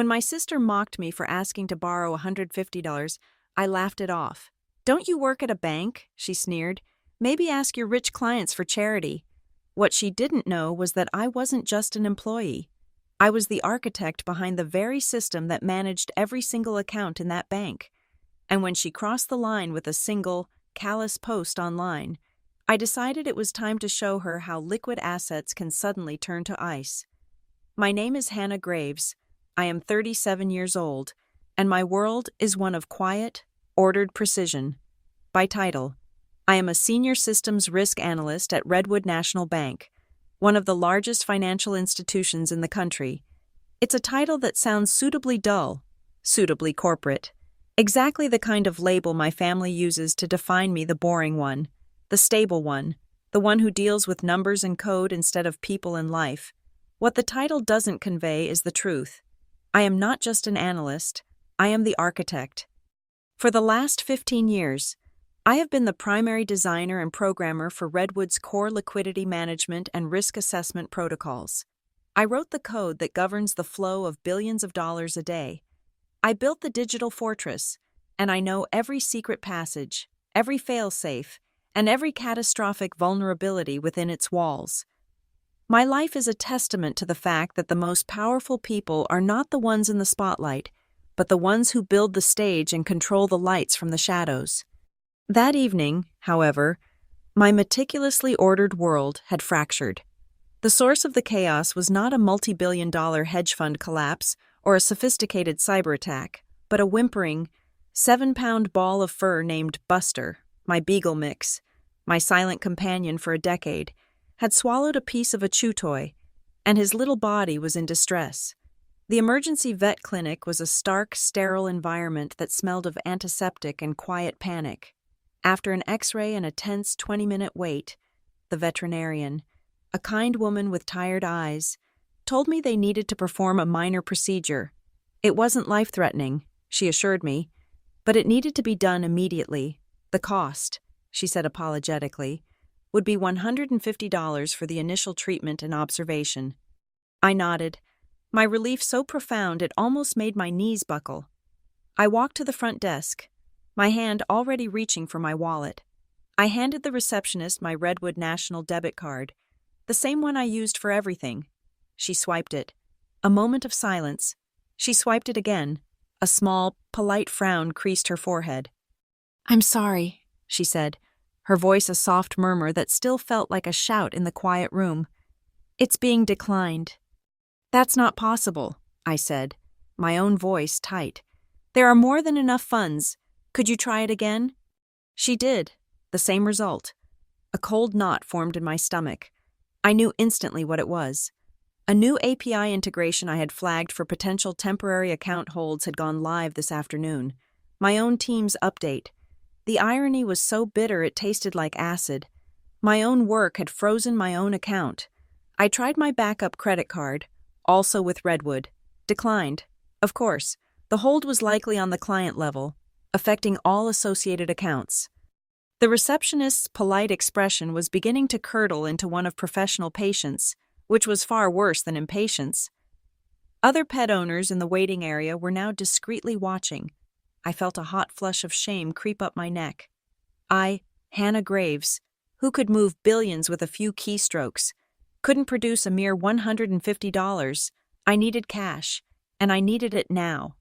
When my sister mocked me for asking to borrow $150, I laughed it off. "Don't you work at a bank?" she sneered. "Maybe ask your rich clients for charity." What she didn't know was that I wasn't just an employee. I was the architect behind the very system that managed every single account in that bank. And when she crossed the line with a single, callous post online, I decided it was time to show her how liquid assets can suddenly turn to ice. My name is Hannah Graves. I am 37 years old, and my world is one of quiet, ordered precision. By title, I am a senior systems risk analyst at Redwood National Bank, one of the largest financial institutions in the country. It's a title that sounds suitably dull, suitably corporate. Exactly the kind of label my family uses to define me, the boring one, the stable one, the one who deals with numbers and code instead of people and life. What the title doesn't convey is the truth. I am not just an analyst, I am the architect. For the last 15 years, I have been the primary designer and programmer for Redwood's core liquidity management and risk assessment protocols. I wrote the code that governs the flow of billions of dollars a day. I built the digital fortress, and I know every secret passage, every fail-safe, and every catastrophic vulnerability within its walls. My life is a testament to the fact that the most powerful people are not the ones in the spotlight, but the ones who build the stage and control the lights from the shadows. That evening, however, my meticulously ordered world had fractured. The source of the chaos was not a multi-billion-dollar hedge fund collapse or a sophisticated cyber attack, but a whimpering, 7-pound ball of fur named Buster, my beagle mix, my silent companion for a decade, had swallowed a piece of a chew toy, and his little body was in distress. The emergency vet clinic was a stark, sterile environment that smelled of antiseptic and quiet panic. After an X-ray and a tense 20-minute wait, the veterinarian, a kind woman with tired eyes, told me they needed to perform a minor procedure. It wasn't life-threatening, she assured me, but it needed to be done immediately. The cost, she said apologetically, would be $150 for the initial treatment and observation. I nodded, my relief so profound it almost made my knees buckle. I walked to the front desk, my hand already reaching for my wallet. I handed the receptionist my Redwood National debit card, the same one I used for everything. She swiped it. A moment of silence. She swiped it again. A small, polite frown creased her forehead. "I'm sorry," she said, her voice a soft murmur that still felt like a shout in the quiet room. "It's being declined." "That's not possible," I said, my own voice tight. "There are more than enough funds. Could you try it again?" She did. The same result. A cold knot formed in my stomach. I knew instantly what it was. A new API integration I had flagged for potential temporary account holds had gone live this afternoon. My own team's update. The irony was so bitter it tasted like acid. My own work had frozen my own account. I tried my backup credit card, also with Redwood. Declined. Of course, the hold was likely on the client level, affecting all associated accounts. The receptionist's polite expression was beginning to curdle into one of professional patience, which was far worse than impatience. Other pet owners in the waiting area were now discreetly watching. I felt a hot flush of shame creep up my neck. I, Hannah Graves, who could move billions with a few keystrokes, couldn't produce a mere $150. I needed cash, and I needed it now.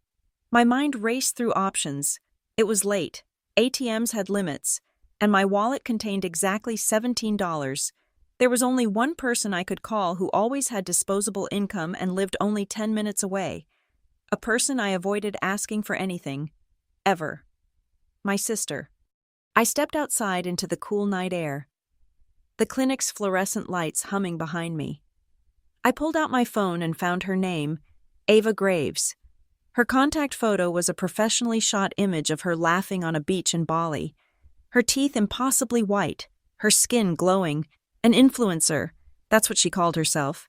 My mind raced through options. It was late, ATMs had limits, and my wallet contained exactly $17. There was only one person I could call who always had disposable income and lived only 10 minutes away. A person I avoided asking for anything. Ever. My sister. I stepped outside into the cool night air, the clinic's fluorescent lights humming behind me. I pulled out my phone and found her name, Ava Graves. Her contact photo was a professionally shot image of her laughing on a beach in Bali. Her teeth impossibly white, her skin glowing, an influencer, that's what she called herself.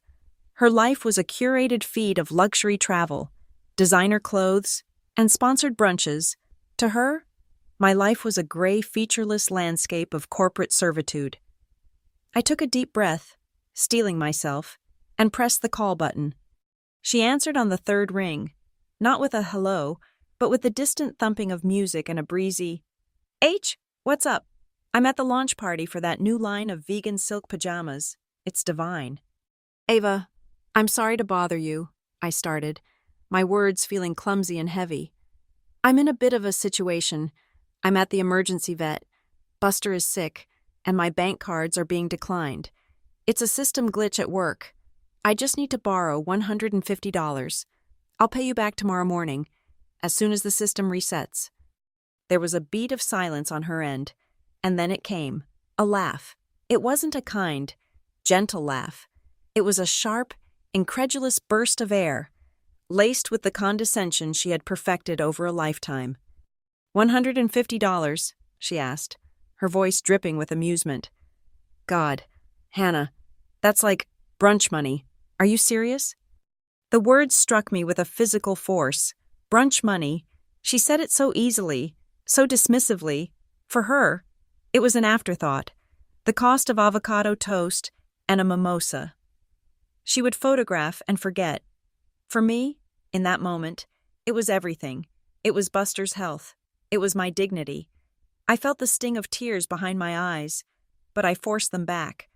Her life was a curated feed of luxury travel, designer clothes, and sponsored brunches. To her, my life was a gray, featureless landscape of corporate servitude. I took a deep breath, steeling myself, and pressed the call button. She answered on the third ring, not with a hello, but with the distant thumping of music and a breezy, "H, what's up? I'm at the launch party for that new line of vegan silk pajamas. It's divine." "Ava, I'm sorry to bother you," I started, my words feeling clumsy and heavy. "I'm in a bit of a situation. I'm at the emergency vet. Buster is sick, and my bank cards are being declined. It's a system glitch at work. I just need to borrow $150. I'll pay you back tomorrow morning, as soon as the system resets." There was a beat of silence on her end, and then it came, a laugh. It wasn't a kind, gentle laugh. It was a sharp, incredulous burst of air, laced with the condescension she had perfected over a lifetime. $150, she asked, her voice dripping with amusement. "God, Hannah, that's like brunch money. Are you serious?" The words struck me with a physical force. Brunch money. She said it so easily, so dismissively. For her, it was an afterthought. The cost of avocado toast and a mimosa. She would photograph and forget. For me, in that moment, it was everything. It was Buster's health. It was my dignity. I felt the sting of tears behind my eyes, but I forced them back.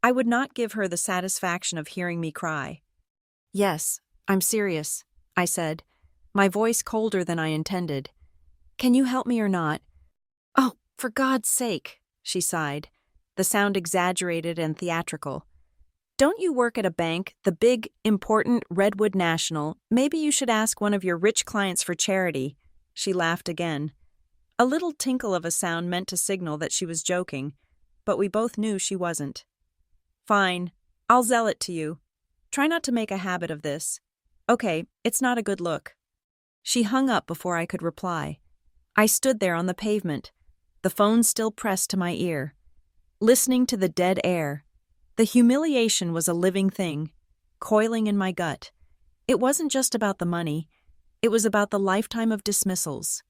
I would not give her the satisfaction of hearing me cry. "Yes, I'm serious," I said, my voice colder than I intended. "Can you help me or not?" "Oh, for God's sake," she sighed, the sound exaggerated and theatrical. "Don't you work at a bank, the big, important Redwood National? Maybe you should ask one of your rich clients for charity." She laughed again. A little tinkle of a sound meant to signal that she was joking, but we both knew she wasn't. "Fine, I'll sell it to you. Try not to make a habit of this. Okay, it's not a good look." She hung up before I could reply. I stood there on the pavement, the phone still pressed to my ear, listening to the dead air. The humiliation was a living thing, coiling in my gut. It wasn't just about the money. It was about the lifetime of dismissals,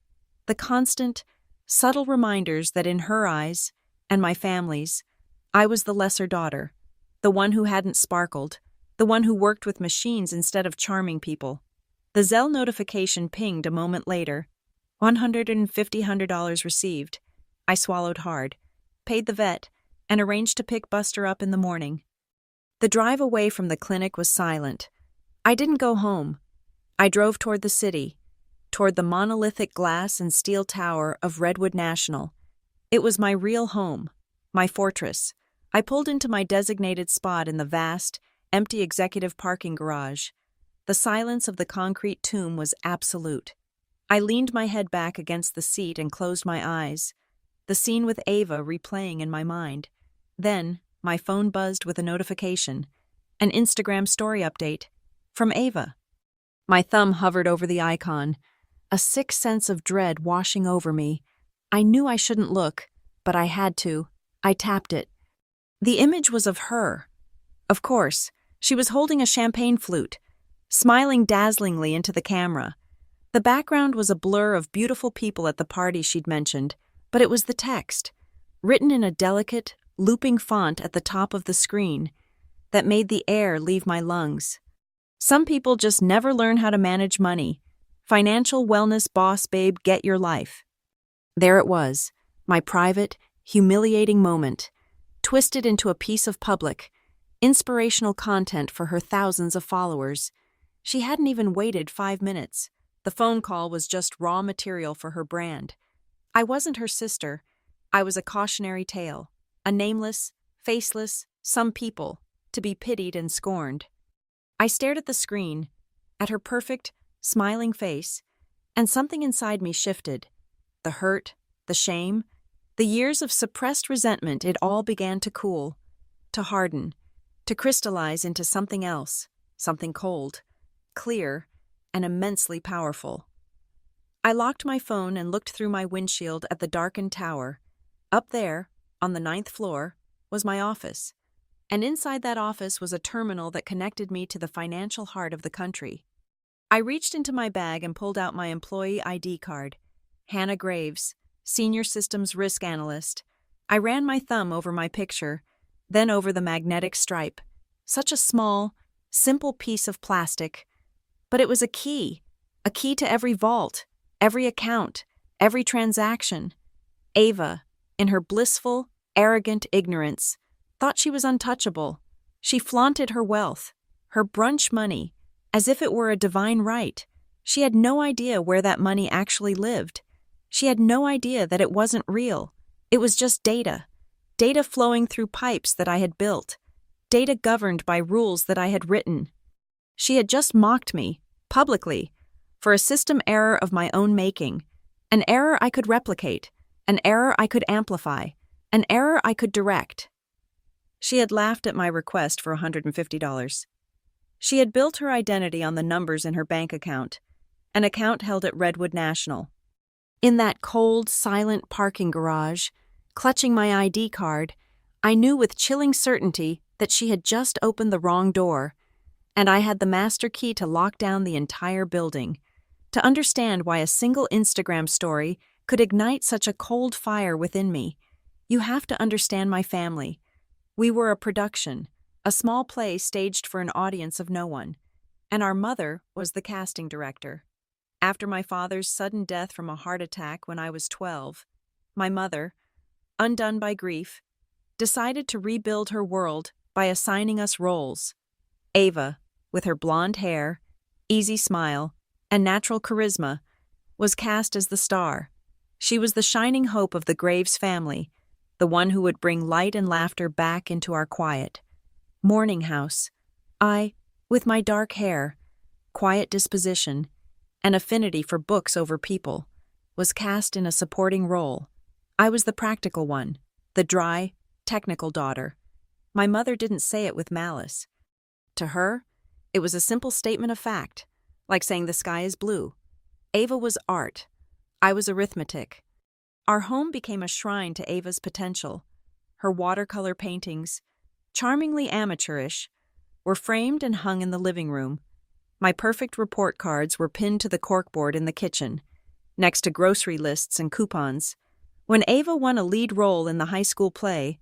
the constant, subtle reminders that in her eyes, and my family's, I was the lesser daughter, the one who hadn't sparkled, the one who worked with machines instead of charming people. The Zelle notification pinged a moment later. $150 received. I swallowed hard, paid the vet, and arranged to pick Buster up in the morning. The drive away from the clinic was silent. I didn't go home. I drove toward the city, toward the monolithic glass and steel tower of Redwood National. It was my real home, my fortress. I pulled into my designated spot in the vast, empty executive parking garage. The silence of the concrete tomb was absolute. I leaned my head back against the seat and closed my eyes, the scene with Ava replaying in my mind. Then, my phone buzzed with a notification, an Instagram story update, from Ava. My thumb hovered over the icon, a sick sense of dread washing over me. I knew I shouldn't look, but I had to. I tapped it. The image was of her. Of course, she was holding a champagne flute, smiling dazzlingly into the camera. The background was a blur of beautiful people at the party she'd mentioned, but it was the text, written in a delicate, looping font at the top of the screen, that made the air leave my lungs. "Some people just never learn how to manage money. Financial wellness boss babe, get your life." There it was, my private, humiliating moment, twisted into a piece of public, inspirational content for her thousands of followers. She hadn't even waited 5 minutes. The phone call was just raw material for her brand. I wasn't her sister. I was a cautionary tale, a nameless, faceless, some people, to be pitied and scorned. I stared at the screen, at her perfect, smiling face, and something inside me shifted. The hurt, the shame, the years of suppressed resentment, it all began to cool, to harden, to crystallize into something else, something cold, clear, and immensely powerful. I locked my phone and looked through my windshield at the darkened tower. Up there, on the 9th floor, was my office, and inside that office was a terminal that connected me to the financial heart of the country. I reached into my bag and pulled out my employee ID card. Hannah Graves, Senior Systems Risk Analyst. I ran my thumb over my picture, then over the magnetic stripe. Such a small, simple piece of plastic. But it was a key, A key to every vault, every account, every transaction. Ava, in her blissful, arrogant ignorance, thought she was untouchable. She flaunted her wealth, her brunch money, as if it were a divine right. She had no idea where that money actually lived. She had no idea that it wasn't real. It was just data. Data flowing through pipes that I had built. Data governed by rules that I had written. She had just mocked me, publicly, for a system error of my own making. An error I could replicate. An error I could amplify. An error I could direct. She had laughed at my request for $150. She had built her identity on the numbers in her bank account, an account held at Redwood National. In that cold, silent parking garage, clutching my ID card, I knew with chilling certainty that she had just opened the wrong door, and I had the master key to lock down the entire building, to understand why a single Instagram story could ignite such a cold fire within me. You have to understand my family. We were a production, a small play staged for an audience of no one, and our mother was the casting director. After my father's sudden death from a heart attack when I was 12, my mother, undone by grief, decided to rebuild her world by assigning us roles. Ava, with her blonde hair, easy smile, and natural charisma, was cast as the star. She was the shining hope of the Graves family, the one who would bring light and laughter back into our quiet, mourning house. I, with my dark hair, quiet disposition, and affinity for books over people, was cast in a supporting role. I was the practical one, the dry, technical daughter. My mother didn't say it with malice. To her, it was a simple statement of fact, like saying the sky is blue. Ava was art. I was arithmetic. Our home became a shrine to Ava's potential. Her watercolor paintings, charmingly amateurish, were framed and hung in the living room. My perfect report cards were pinned to the corkboard in the kitchen, next to grocery lists and coupons. When Ava won a lead role in the high school play,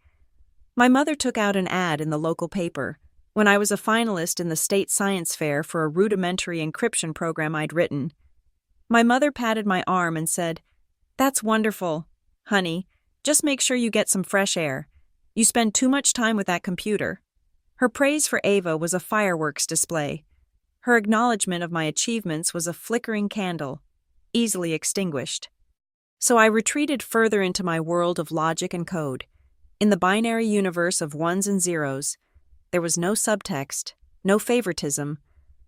my mother took out an ad in the local paper. When I was a finalist in the state science fair for a rudimentary encryption program I'd written, my mother patted my arm and said, "That's wonderful, honey. Just make sure you get some fresh air. You spend too much time with that computer." Her praise for Ava was a fireworks display. Her acknowledgement of my achievements was a flickering candle, easily extinguished. So I retreated further into my world of logic and code. In the binary universe of ones and zeros, there was no subtext, no favoritism.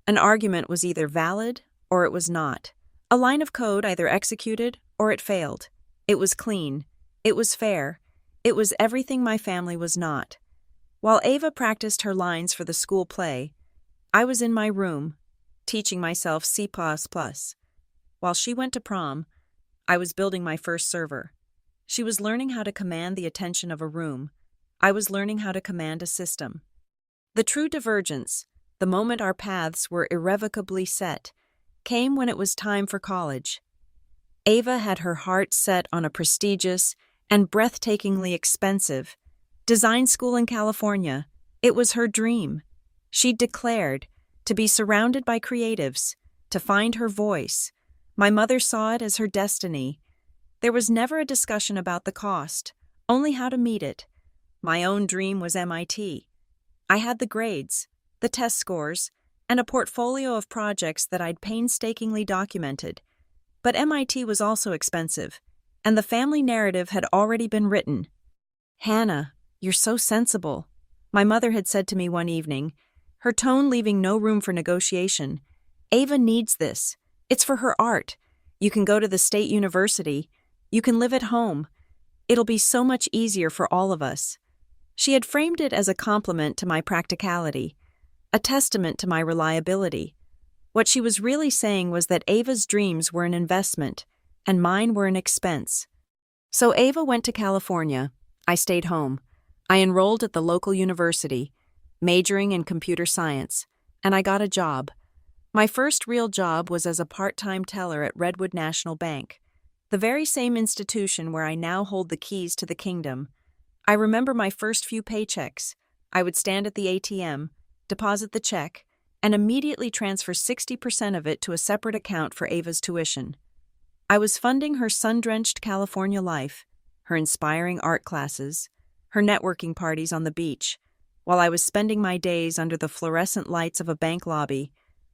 An argument was either valid or it was not. A line of code either executed or it failed. It was clean. It was fair. It was everything my family was not. While Ava practiced her lines for the school play, I was in my room, teaching myself C++. While she went to prom, I was building my first server. She was learning how to command the attention of a room. I was learning how to command a system. The true divergence, the moment our paths were irrevocably set, came when it was time for college. Ava had her heart set on a prestigious and breathtakingly expensive design school in California. It was her dream. She declared to be surrounded by creatives, to find her voice. My mother saw it as her destiny. There was never a discussion about the cost, only how to meet it. My own dream was MIT. I had the grades, the test scores, and a portfolio of projects that I'd painstakingly documented. But MIT was also expensive, and the family narrative had already been written. "Hannah, you're so sensible," my mother had said to me one evening, her tone leaving no room for negotiation. "Ava needs this. It's for her art. You can go to the state university. You can live at home. It'll be so much easier for all of us." She had framed it as a compliment to my practicality, a testament to my reliability. What she was really saying was that Ava's dreams were an investment, and mine were an expense. So Ava went to California. I stayed home. I enrolled at the local university, majoring in computer science, and I got a job. My first real job was as a part-time teller at Redwood National Bank, the very same institution where I now hold the keys to the kingdom. I remember my first few paychecks. I would stand at the ATM, deposit the check, and immediately transfer 60% of it to a separate account for Ava's tuition. I was funding her sun-drenched California life, her inspiring art classes, her networking parties on the beach, while I was spending my days under the fluorescent lights of a bank lobby,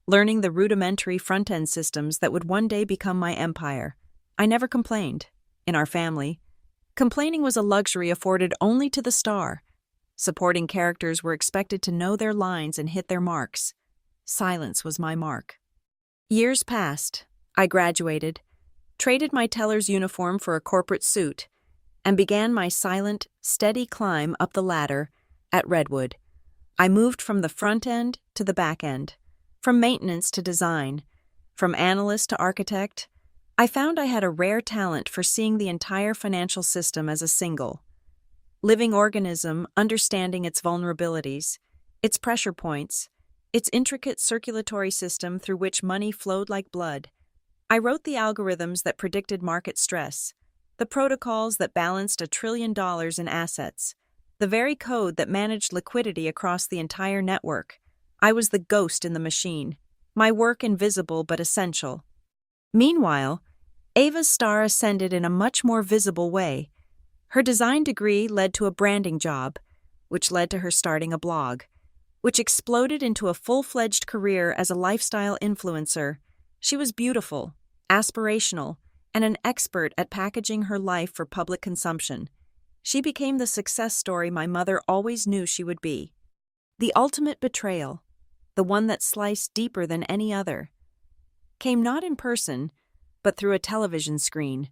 learning the rudimentary front-end systems that would one day become my empire. I never complained. In our family, complaining was a luxury afforded only to the star. Supporting characters were expected to know their lines and hit their marks. Silence was my mark. Years passed. I graduated, traded my teller's uniform for a corporate suit, and began my silent, steady climb up the ladder at Redwood. I moved from the front end to the back end, from maintenance to design, from analyst to architect. I found I had a rare talent for seeing the entire financial system as a single, living organism, understanding its vulnerabilities, its pressure points, its intricate circulatory system through which money flowed like blood. I wrote the algorithms that predicted market stress, the protocols that balanced $1 trillion in assets, the very code that managed liquidity across the entire network. I was the ghost in the machine, my work invisible but essential. Meanwhile, Ava's star ascended in a much more visible way. Her design degree led to a branding job, which led to her starting a blog, which exploded into a full-fledged career as a lifestyle influencer. She was beautiful, aspirational, and an expert at packaging her life for public consumption. She became the success story my mother always knew she would be. The ultimate betrayal, the one that sliced deeper than any other, came not in person, but through a television screen.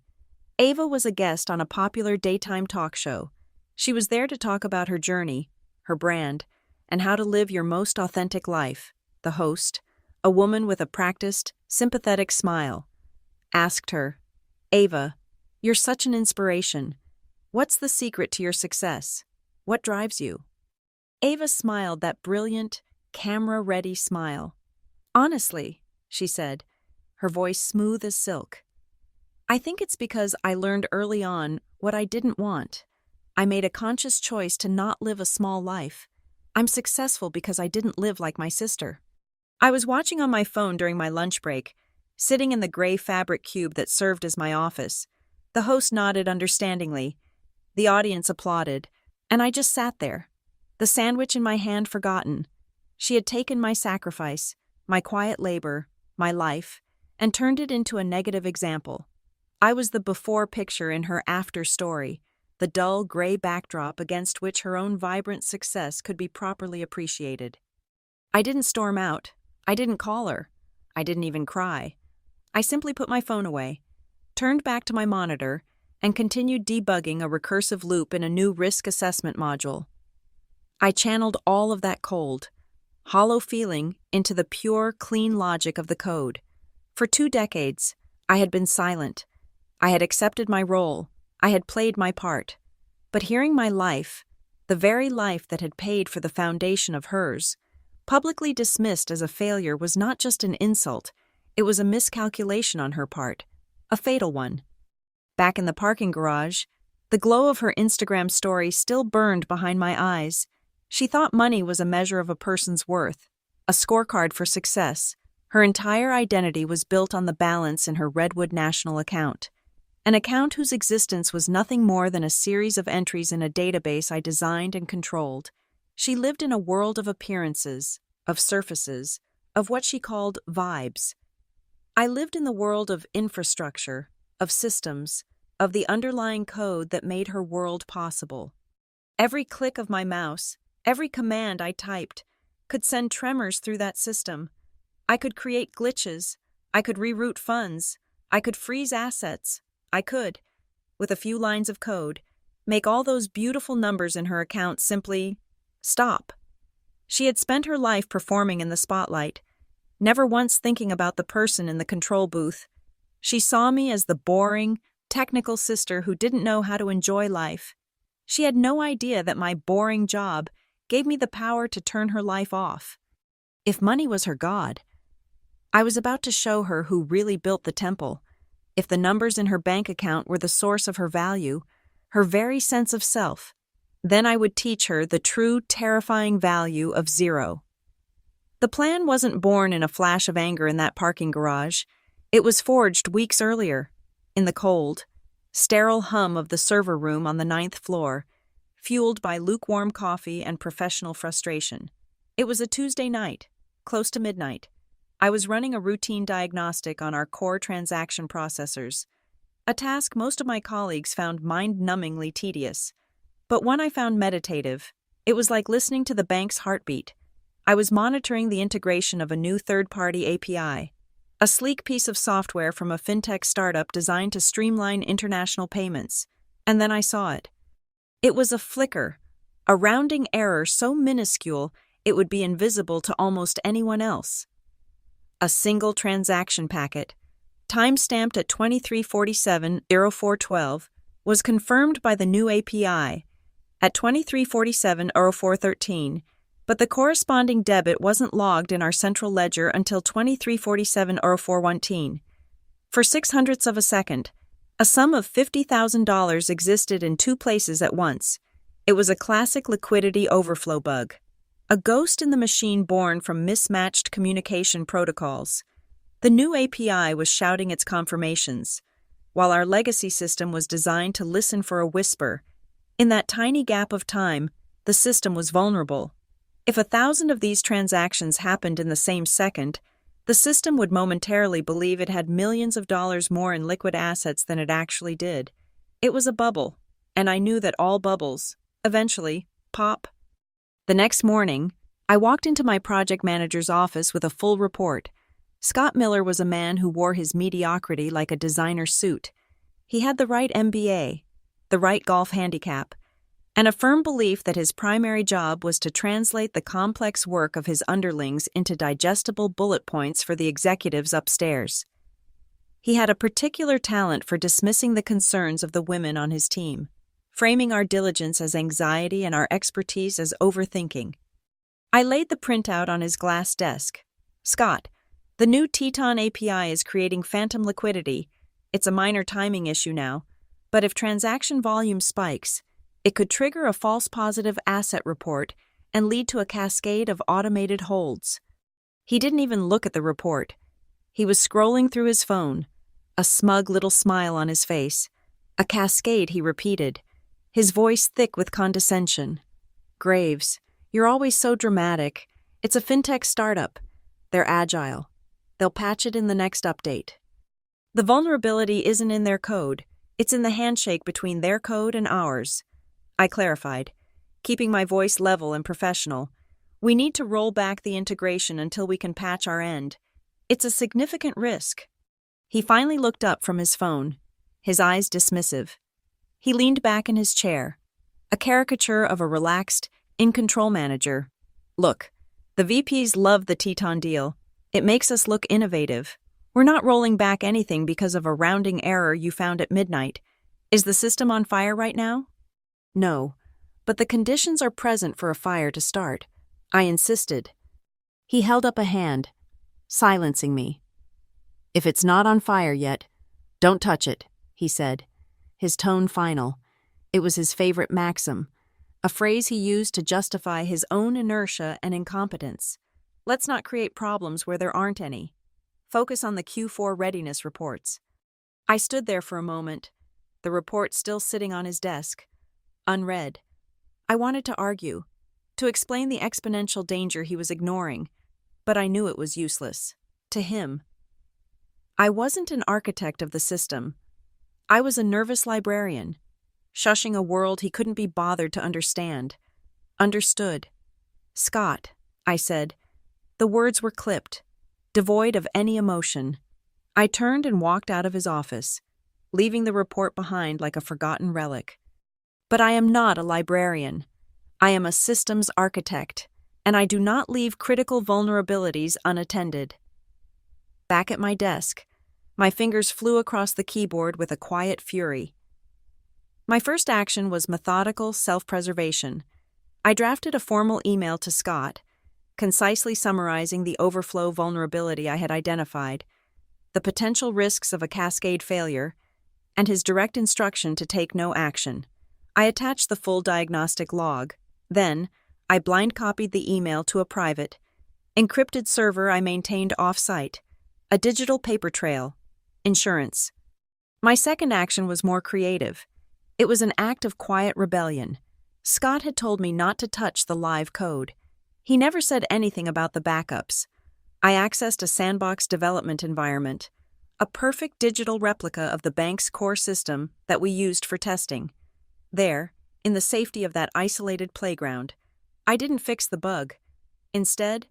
Ava was a guest on a popular daytime talk show. She was there to talk about her journey, her brand, and how to live your most authentic life. The host, a woman with a practiced, sympathetic smile, asked her, "Ava, you're such an inspiration. What's the secret to your success? What drives you?" Ava smiled that brilliant, camera-ready smile. "Honestly," she said, her voice smooth as silk, "I think it's because I learned early on what I didn't want. I made a conscious choice to not live a small life. I'm successful because I didn't live like my sister." I was watching on my phone during my lunch break, sitting in the gray fabric cube that served as my office. The host nodded understandingly. The audience applauded, and I just sat there, the sandwich in my hand forgotten. She had taken my sacrifice, my quiet labor, my life, and turned it into a negative example. I was the before picture in her after story, the dull gray backdrop against which her own vibrant success could be properly appreciated. I didn't storm out. I didn't call her. I didn't even cry. I simply put my phone away, turned back to my monitor, and continued debugging a recursive loop in a new risk assessment module. I channeled all of that cold, hollow feeling into the pure, clean logic of the code. For 2 decades, I had been silent. I had accepted my role. I had played my part. But hearing my life, the very life that had paid for the foundation of hers, publicly dismissed as a failure was not just an insult, it was a miscalculation on her part, a fatal one. Back in the parking garage, the glow of her Instagram story still burned behind my eyes. She thought money was a measure of a person's worth, a scorecard for success. Her entire identity was built on the balance in her Redwood National account, an account whose existence was nothing more than a series of entries in a database I designed and controlled. She lived in a world of appearances, of surfaces, of what she called vibes. I lived in the world of infrastructure, of systems, of the underlying code that made her world possible. Every click of my mouse, every command I typed, could send tremors through that system. I could create glitches. I could reroute funds. I could freeze assets. I could, with a few lines of code, make all those beautiful numbers in her account simply stop. She had spent her life performing in the spotlight, never once thinking about the person in the control booth. She saw me as the boring, technical sister who didn't know how to enjoy life. She had no idea that my boring job gave me the power to turn her life off. If money was her god, I was about to show her who really built the temple. If the numbers in her bank account were the source of her value, her very sense of self, then I would teach her the true, terrifying value of zero. The plan wasn't born in a flash of anger in that parking garage. It was forged weeks earlier, in the cold, sterile hum of the server room on the 9th floor, fueled by lukewarm coffee and professional frustration. It was a Tuesday night, close to midnight. I was running a routine diagnostic on our core transaction processors, a task most of my colleagues found mind-numbingly tedious. But one I found meditative. It was like listening to the bank's heartbeat. I was monitoring the integration of a new third-party API, a sleek piece of software from a fintech startup designed to streamline international payments. And then I saw it. It was a flicker, a rounding error so minuscule it would be invisible to almost anyone else. A single transaction packet, time-stamped at 2347-0412, was confirmed by the new API at 2347-0413, but the corresponding debit wasn't logged in our central ledger until 2347-0414. For 0.06 of a second, a sum of $50,000 existed in two places at once. It was a classic liquidity overflow bug, a ghost in the machine born from mismatched communication protocols. The new API was shouting its confirmations, while our legacy system was designed to listen for a whisper. In that tiny gap of time, the system was vulnerable. If 1,000 of these transactions happened in the same second, the system would momentarily believe it had millions of dollars more in liquid assets than it actually did. It was a bubble, and I knew that all bubbles, eventually, pop. The next morning, I walked into my project manager's office with a full report. Scott Miller was a man who wore his mediocrity like a designer suit. He had the right MBA, the right golf handicap, and a firm belief that his primary job was to translate the complex work of his underlings into digestible bullet points for the executives upstairs. He had a particular talent for dismissing the concerns of the women on his team, framing our diligence as anxiety and our expertise as overthinking. I laid the printout on his glass desk. "Scott, the new Teton API is creating phantom liquidity. It's a minor timing issue now, but if transaction volume spikes, it could trigger a false positive asset report and lead to a cascade of automated holds." He didn't even look at the report. He was scrolling through his phone, a smug little smile on his face. "A cascade," he repeated, his voice thick with condescension. "Graves, you're always so dramatic. It's a fintech startup. They're agile. They'll patch it in the next update. The vulnerability isn't in their code. It's in the handshake between their code and ours." I clarified, keeping my voice level and professional. "We need to roll back the integration until we can patch our end. It's a significant risk." He finally looked up from his phone, his eyes dismissive. He leaned back in his chair, a caricature of a relaxed, in-control manager. "Look, the VPs love the Teton deal. It makes us look innovative. We're not rolling back anything because of a rounding error you found at midnight. Is the system on fire right now?" "No, but the conditions are present for a fire to start," I insisted. He held up a hand, silencing me. "If it's not on fire yet, don't touch it," he said, his tone final. It was his favorite maxim, a phrase he used to justify his own inertia and incompetence. Let's not create problems where there aren't any. Focus on the Q4 readiness reports. I stood there for a moment, the report still sitting on his desk, unread. I wanted to argue, to explain the exponential danger he was ignoring, but I knew it was useless. To him. I wasn't an architect of the system. I was a nervous librarian, shushing a world he couldn't be bothered to understand. Understood. "Scott," I said. The words were clipped, devoid of any emotion. I turned and walked out of his office, leaving the report behind like a forgotten relic. But I am not a librarian. I am a systems architect, and I do not leave critical vulnerabilities unattended. Back at my desk, my fingers flew across the keyboard with a quiet fury. My first action was methodical self-preservation. I drafted a formal email to Scott, concisely summarizing the overflow vulnerability I had identified, the potential risks of a cascade failure, and his direct instruction to take no action. I attached the full diagnostic log. Then, I blind copied the email to a private, Encrypted server I maintained off-site. A digital paper trail. Insurance. My second action was more creative. It was an act of quiet rebellion. Scott had told me not to touch the live code. He never said anything about the backups. I accessed a sandbox development environment, a perfect digital replica of the bank's core system that we used for testing. There, in the safety of that isolated playground, I didn't fix the bug. Instead,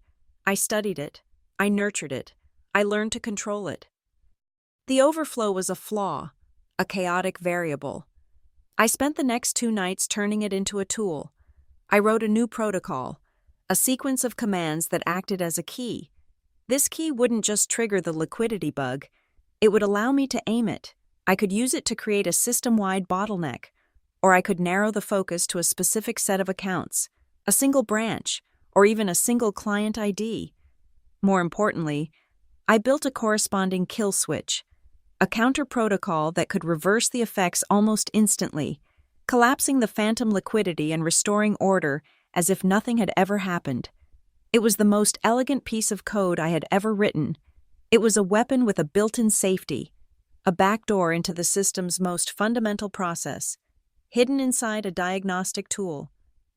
I studied it, I nurtured it, I learned to control it. The overflow was a flaw, a chaotic variable. I spent the next 2 nights turning it into a tool. I wrote a new protocol, a sequence of commands that acted as a key. This key wouldn't just trigger the liquidity bug, it would allow me to aim it. I could use it to create a system-wide bottleneck, or I could narrow the focus to a specific set of accounts, a single branch, or even a single client ID. More importantly, I built a corresponding kill switch, a counter protocol that could reverse the effects almost instantly, collapsing the phantom liquidity and restoring order as if nothing had ever happened. It was the most elegant piece of code I had ever written. It was a weapon with a built-in safety, a backdoor into the system's most fundamental process, hidden inside a diagnostic tool.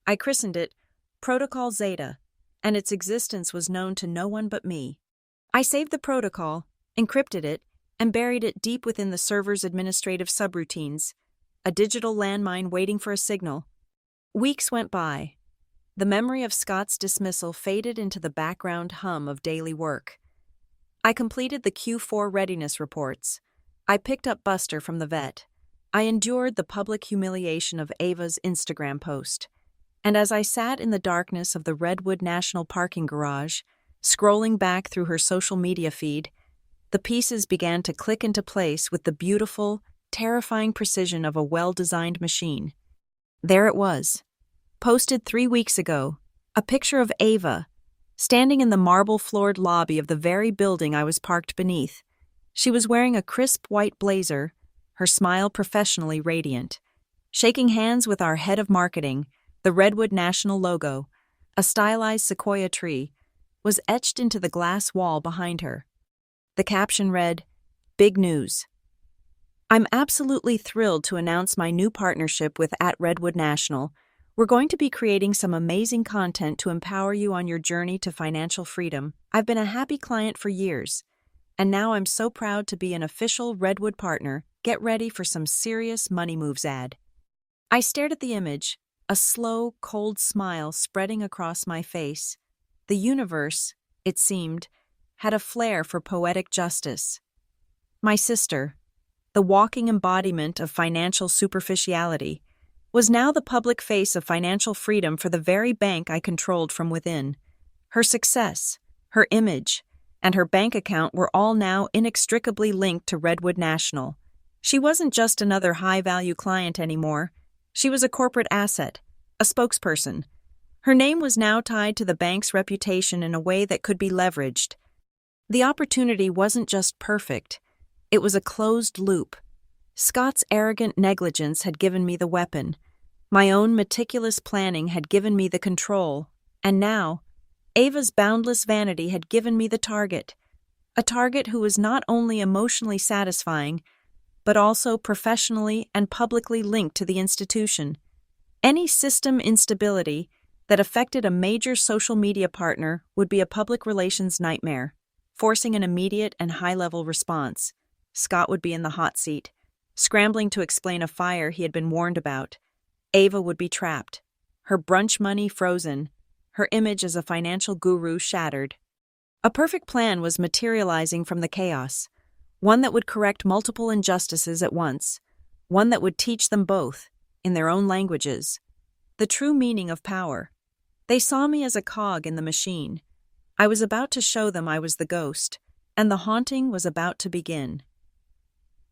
I christened it Protocol Zeta, and its existence was known to no one but me. I saved the protocol, encrypted it, and buried it deep within the server's administrative subroutines, a digital landmine waiting for a signal. Weeks went by. The memory of Scott's dismissal faded into the background hum of daily work. I completed the Q4 readiness reports. I picked up Buster from the vet. I endured the public humiliation of Ava's Instagram post. And as I sat in the darkness of the Redwood National Parking garage, scrolling back through her social media feed, the pieces began to click into place with the beautiful, terrifying precision of a well-designed machine. There it was, posted 3 weeks ago, a picture of Ava, standing in the marble-floored lobby of the very building I was parked beneath. She was wearing a crisp white blazer, her smile professionally radiant. Shaking hands with our head of marketing, the Redwood National logo, a stylized sequoia tree, was etched into the glass wall behind her. The caption read, "Big news. I'm absolutely thrilled to announce my new partnership with @Redwood National. We're going to be creating some amazing content to empower you on your journey to financial freedom. I've been a happy client for years, and now I'm so proud to be an official Redwood partner. Get ready for some serious money moves ad." I stared at the image, a slow, cold smile spreading across my face. The universe, it seemed, had a flair for poetic justice. My sister, the walking embodiment of financial superficiality, was now the public face of financial freedom for the very bank I controlled from within. Her success, her image, and her bank account were all now inextricably linked to Redwood National. She wasn't just another high-value client anymore. She was a corporate asset, a spokesperson. Her name was now tied to the bank's reputation in a way that could be leveraged. The opportunity wasn't just perfect. It was a closed loop. Scott's arrogant negligence had given me the weapon. My own meticulous planning had given me the control. And now, Ava's boundless vanity had given me the target. A target who was not only emotionally satisfying, but also professionally and publicly linked to the institution. Any system instability that affected a major social media partner would be a public relations nightmare, forcing an immediate and high-level response. Scott would be in the hot seat, scrambling to explain a fire he had been warned about. Ava would be trapped, her brunch money frozen, her image as a financial guru shattered. A perfect plan was materializing from the chaos, one that would correct multiple injustices at once, one that would teach them both, in their own languages, the true meaning of power. They saw me as a cog in the machine. I was about to show them I was the ghost, and the haunting was about to begin.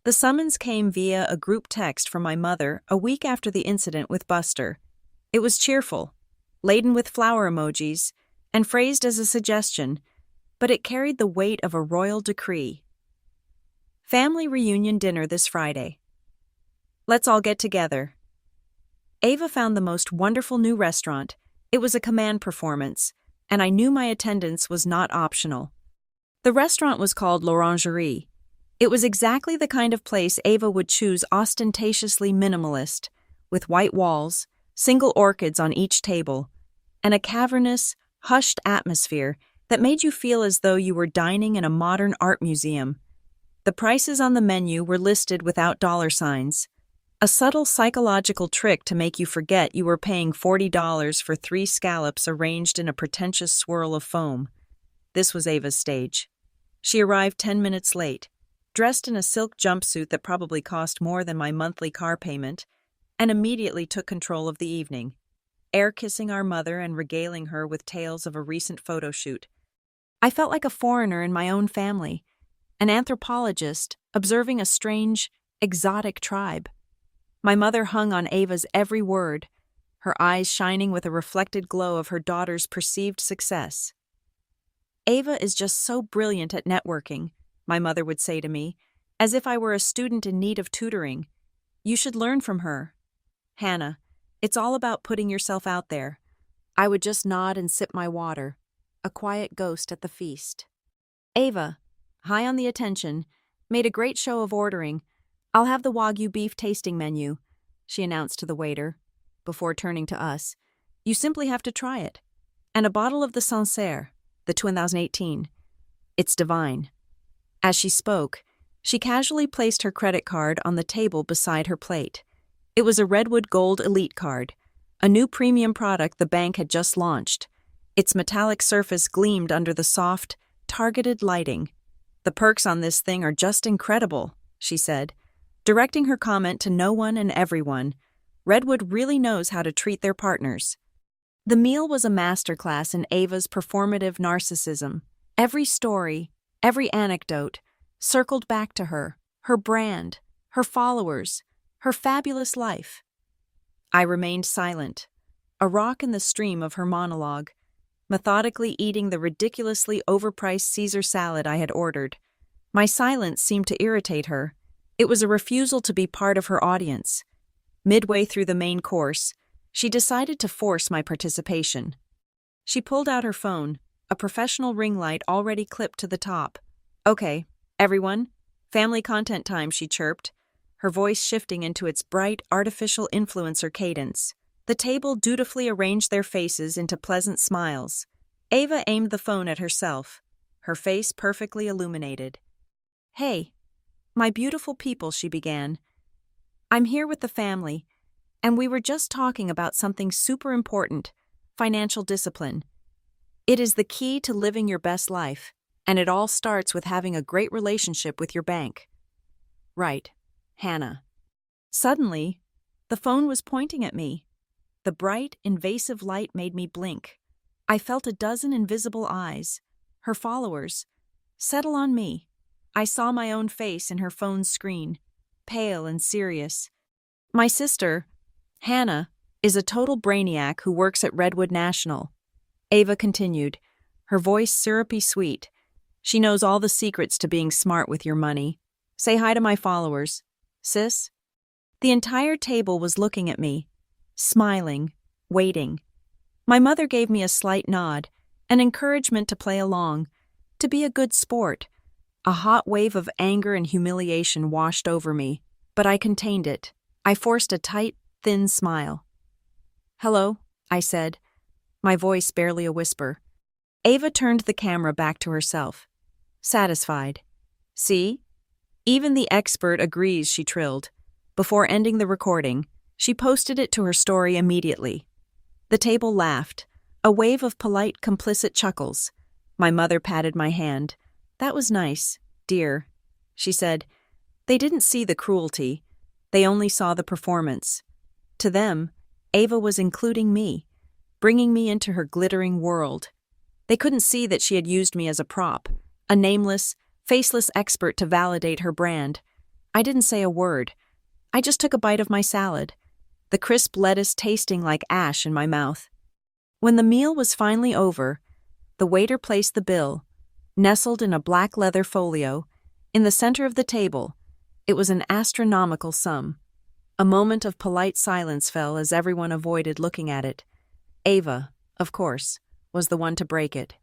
The summons came via a group text from my mother a week after the incident with Buster. It was cheerful, laden with flower emojis, and phrased as a suggestion, but it carried the weight of a royal decree. Family reunion dinner this Friday. Let's all get together. Ava found the most wonderful new restaurant. It was a command performance. and I knew my attendance was not optional. The restaurant was called l'Orangerie. It was exactly the kind of place Ava would choose, ostentatiously minimalist, with white walls, single orchids on each table, and a cavernous, hushed atmosphere that made you feel as though you were dining in a modern art museum. The prices on the menu were listed without dollar signs, a subtle psychological trick to make you forget you were paying $40 for 3 scallops arranged in a pretentious swirl of foam. This was Ava's stage. She arrived 10 minutes late, dressed in a silk jumpsuit that probably cost more than my monthly car payment, and immediately took control of the evening, air-kissing our mother and regaling her with tales of a recent photo shoot. I felt like a foreigner in my own family, an anthropologist observing a strange, exotic tribe. My mother hung on Ava's every word, her eyes shining with a reflected glow of her daughter's perceived success. "Ava is just so brilliant at networking," my mother would say to me, as if I were a student in need of tutoring. "You should learn from her. Hannah, it's all about putting yourself out there." I would just nod and sip my water, a quiet ghost at the feast. Ava, high on the attention, made a great show of ordering. "I'll have the Wagyu beef tasting menu," she announced to the waiter, before turning to us. "You simply have to try it. And a bottle of the Sancerre, the 2018. It's divine." As she spoke, she casually placed her credit card on the table beside her plate. It was a Redwood Gold Elite card, a new premium product the bank had just launched. Its metallic surface gleamed under the soft, targeted lighting. "The perks on this thing are just incredible," she said, directing her comment to no one and everyone. "Redwood really knows how to treat their partners." The meal was a masterclass in Ava's performative narcissism. Every story, every anecdote, circled back to her brand, her followers, her fabulous life. I remained silent, a rock in the stream of her monologue, methodically eating the ridiculously overpriced Caesar salad I had ordered. My silence seemed to irritate her. It was a refusal to be part of her audience. Midway through the main course, she decided to force my participation. She pulled out her phone, a professional ring light already clipped to the top. "Okay, everyone, family content time," she chirped, her voice shifting into its bright, artificial influencer cadence. The table dutifully arranged their faces into pleasant smiles. Ava aimed the phone at herself, her face perfectly illuminated. "Hey, my beautiful people," she began. "I'm here with the family, and we were just talking about something super important: financial discipline. It is the key to living your best life, and it all starts with having a great relationship with your bank." "Right, Hannah." Suddenly, the phone was pointing at me. The bright, invasive light made me blink. I felt a dozen invisible eyes, her followers, settle on me. I saw my own face in her phone's screen, pale and serious. "My sister, Hannah, is a total brainiac who works at Redwood National," Ava continued, her voice syrupy sweet. "She knows all the secrets to being smart with your money. Say hi to my followers, sis." The entire table was looking at me, smiling, waiting. My mother gave me a slight nod, an encouragement to play along, to be a good sport. A hot wave of anger and humiliation washed over me, but I contained it. I forced a tight, thin smile. "Hello," I said, my voice barely a whisper. Ava turned the camera back to herself, satisfied. "See? Even the expert agrees," she trilled. Before ending the recording, she posted it to her story immediately. The table laughed, a wave of polite, complicit chuckles. My mother patted my hand. "That was nice, dear," she said. They didn't see the cruelty. They only saw the performance. To them, Ava was including me, bringing me into her glittering world. They couldn't see that she had used me as a prop, a nameless, faceless expert to validate her brand. I didn't say a word. I just took a bite of my salad, the crisp lettuce tasting like ash in my mouth. When the meal was finally over, the waiter placed the bill, nestled in a black leather folio, in the center of the table. It was an astronomical sum. A moment of polite silence fell as everyone avoided looking at it. Ava, of course, was the one to break it.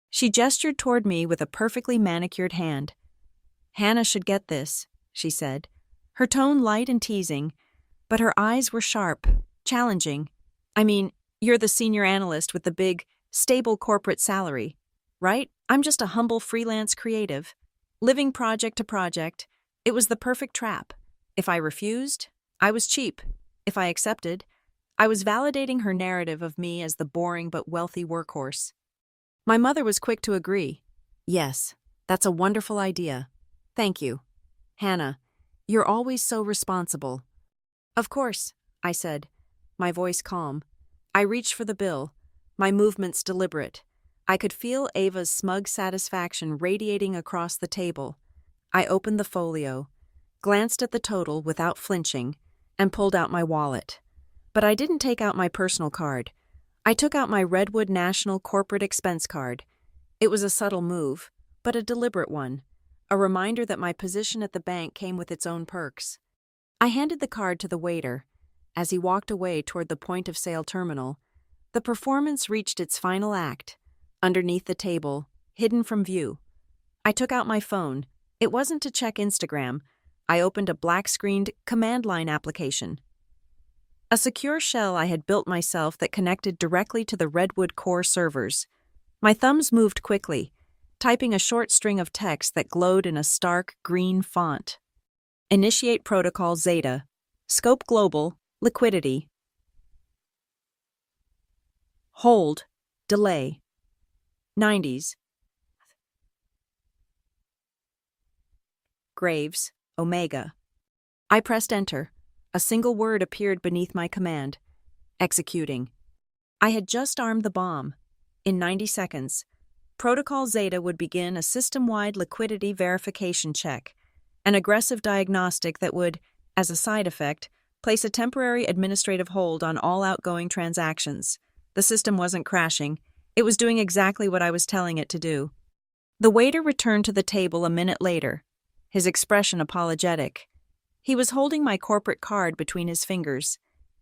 She gestured toward me with a perfectly manicured hand. "Hannah should get this," she said, her tone light and teasing, but her eyes were sharp, challenging. "I mean, you're the senior analyst with the big, stable corporate salary, right? I'm just a humble freelance creative, living project to project. It was the perfect trap. If I refused, I was cheap. If I accepted, I was validating her narrative of me as the boring but wealthy workhorse." My mother was quick to agree. "Yes, that's a wonderful idea. Thank you. Hannah, you're always so responsible." "Of course," I said, my voice calm. I reached for the bill, my movements deliberate. I could feel Ava's smug satisfaction radiating across the table. I opened the folio, glanced at the total without flinching, and pulled out my wallet. But I didn't take out my personal card. I took out my Redwood National corporate expense card. It was a subtle move, but a deliberate one, a reminder that my position at the bank came with its own perks. I handed the card to the waiter. As he walked away toward the point-of-sale terminal, the performance reached its final act, underneath the table, hidden from view. I took out my phone. It wasn't to check Instagram. I opened a black-screened command line application. A secure shell I had built myself that connected directly to the Redwood core servers. My thumbs moved quickly, typing a short string of text that glowed in a stark green font. Initiate protocol Zeta. Scope global. Liquidity. Hold. Delay. 90s. Graves. Omega. I pressed enter. A single word appeared beneath my command. Executing. I had just armed the bomb. In 90 seconds, Protocol Zeta would begin a system-wide liquidity verification check, an aggressive diagnostic that would, as a side effect, place a temporary administrative hold on all outgoing transactions. The system wasn't crashing. It was doing exactly what I was telling it to do. The waiter returned to the table a minute later, his expression apologetic. He was holding my corporate card between his fingers.